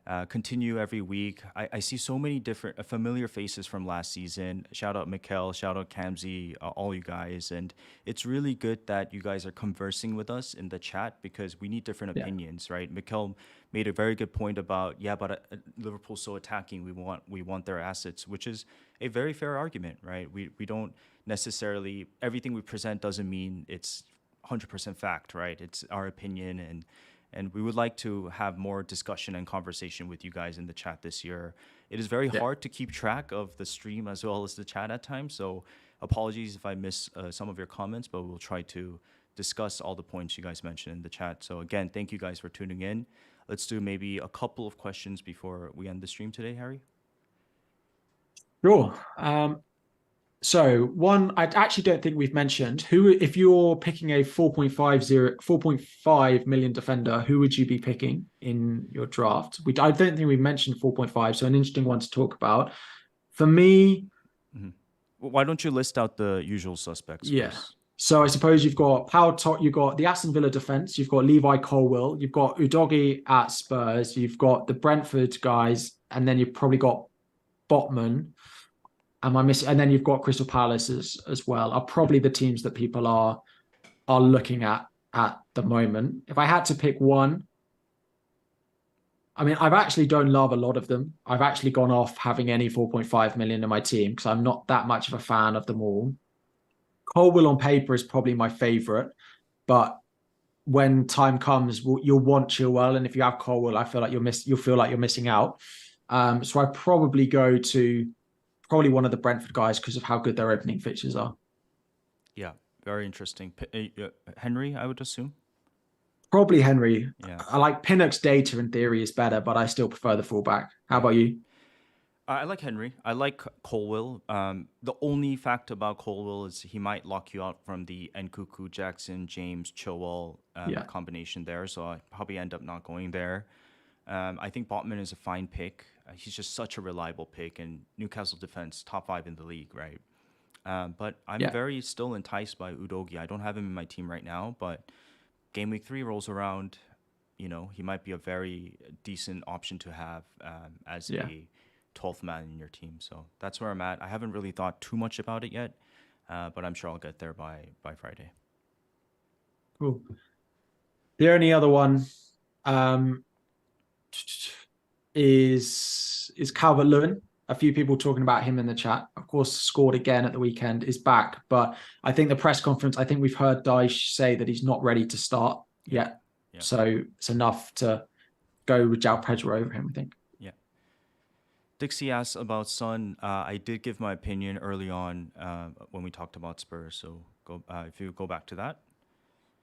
to continue every week. I see so many different familiar faces from last season. Shout out Mikkel, shout out Kamzi, all you guys. And it's really good that you guys are conversing with us in the chat because we need different Yeah. opinions, right? Mikkel made a very good point about, yeah, but Liverpool's so attacking. We want their assets, which is a very fair argument, right? We don't necessarily, everything we present doesn't mean it's 100% fact, right? It's our opinion, and we would like to have more discussion and conversation with you guys in the chat this year. It is very Yeah. hard to keep track of the stream as well as the chat at times, so apologies if I miss some of your comments, but we'll try to discuss all the points you guys mentioned in the chat. So again, thank you guys for tuning in. Let's do maybe a couple of questions before we end the stream today, Harry. Sure. So one, I actually don't think we've mentioned who, if you're picking a 4.5 million defender, who would you be picking in your draft? I don't think we mentioned 4.5, so an interesting one to talk about. For me, Why don't you list out the usual suspects yeah. first? So I suppose you've got you've got the Aston Villa defense, you've got Levi Colwill, you've got Udogie at Spurs, you've got the Brentford guys, and then you've probably got Botman. Am I missing? And then you've got Crystal Palace as well. Are probably the teams that people are looking at the moment. If I had to pick one, I mean, I've actually don't love a lot of them. I've actually gone off having any 4.5 million in my team because I'm not that much of a fan of them all. Colwill on paper is probably my favorite, but when time comes, you'll want Chilwell, and if you have Colwill, I feel like you'll feel like you're missing out. So I probably go to one of the Brentford guys because of how good their opening fixtures are. Yeah, very interesting. Henry, I would assume. Probably Henry. Yeah. I like Pinnock's data in theory is better, but I still prefer the fullback. How about you? I like Henry. I like Colwill. The only fact about Colwill is he might lock you out from the Nkuku, Jackson, James, Chilwell Yeah. combination there. So I probably end up not going there. I think Botman is a fine pick. He's just such a reliable pick, and Newcastle defense top 5 in the league, right? But I'm Yeah. very still enticed by Udogie. I don't have him in my team right now, but game week 3 rolls around. You know, he might be a very decent option to have as a 12th man in your team. So that's where I'm at. I haven't really thought too much about it yet, but I'm sure I'll get there by Friday. Cool. The only other one is Calvert-Lewin. A few people talking about him in the chat. Of course, scored again at the weekend, is back. But I think the press conference, I think we've heard Dyche say that he's not ready to start yet. Yeah. So it's enough to go with João Pedro over him, I think. Yeah. Dixie asks about Son. I did give my opinion early on when we talked about Spurs. So if you go back to that.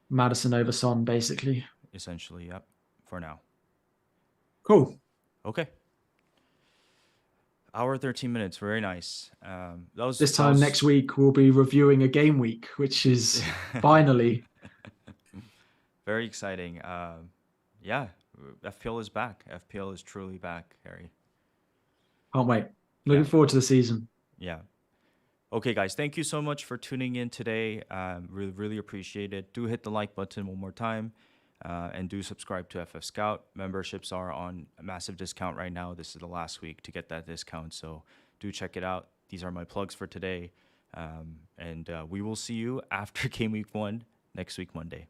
Maddison over Son, basically. Essentially, yep. For now. Cool. Okay. Hour 13 minutes. Very nice. This time next week, we'll be reviewing a game week, which is finally very exciting. Yeah, FPL is back. FPL is truly back, Harry. Can't wait. Looking forward to the season. Yeah. Okay, guys. Thank you so much for tuning in today. Really, really appreciate it. Do hit the like button one more time. And do subscribe to FFScout. Memberships are on a massive discount right now. This is the last week to get that discount. So do check it out. These are my plugs for today. And we will see you after Game Week 1 next week, Monday.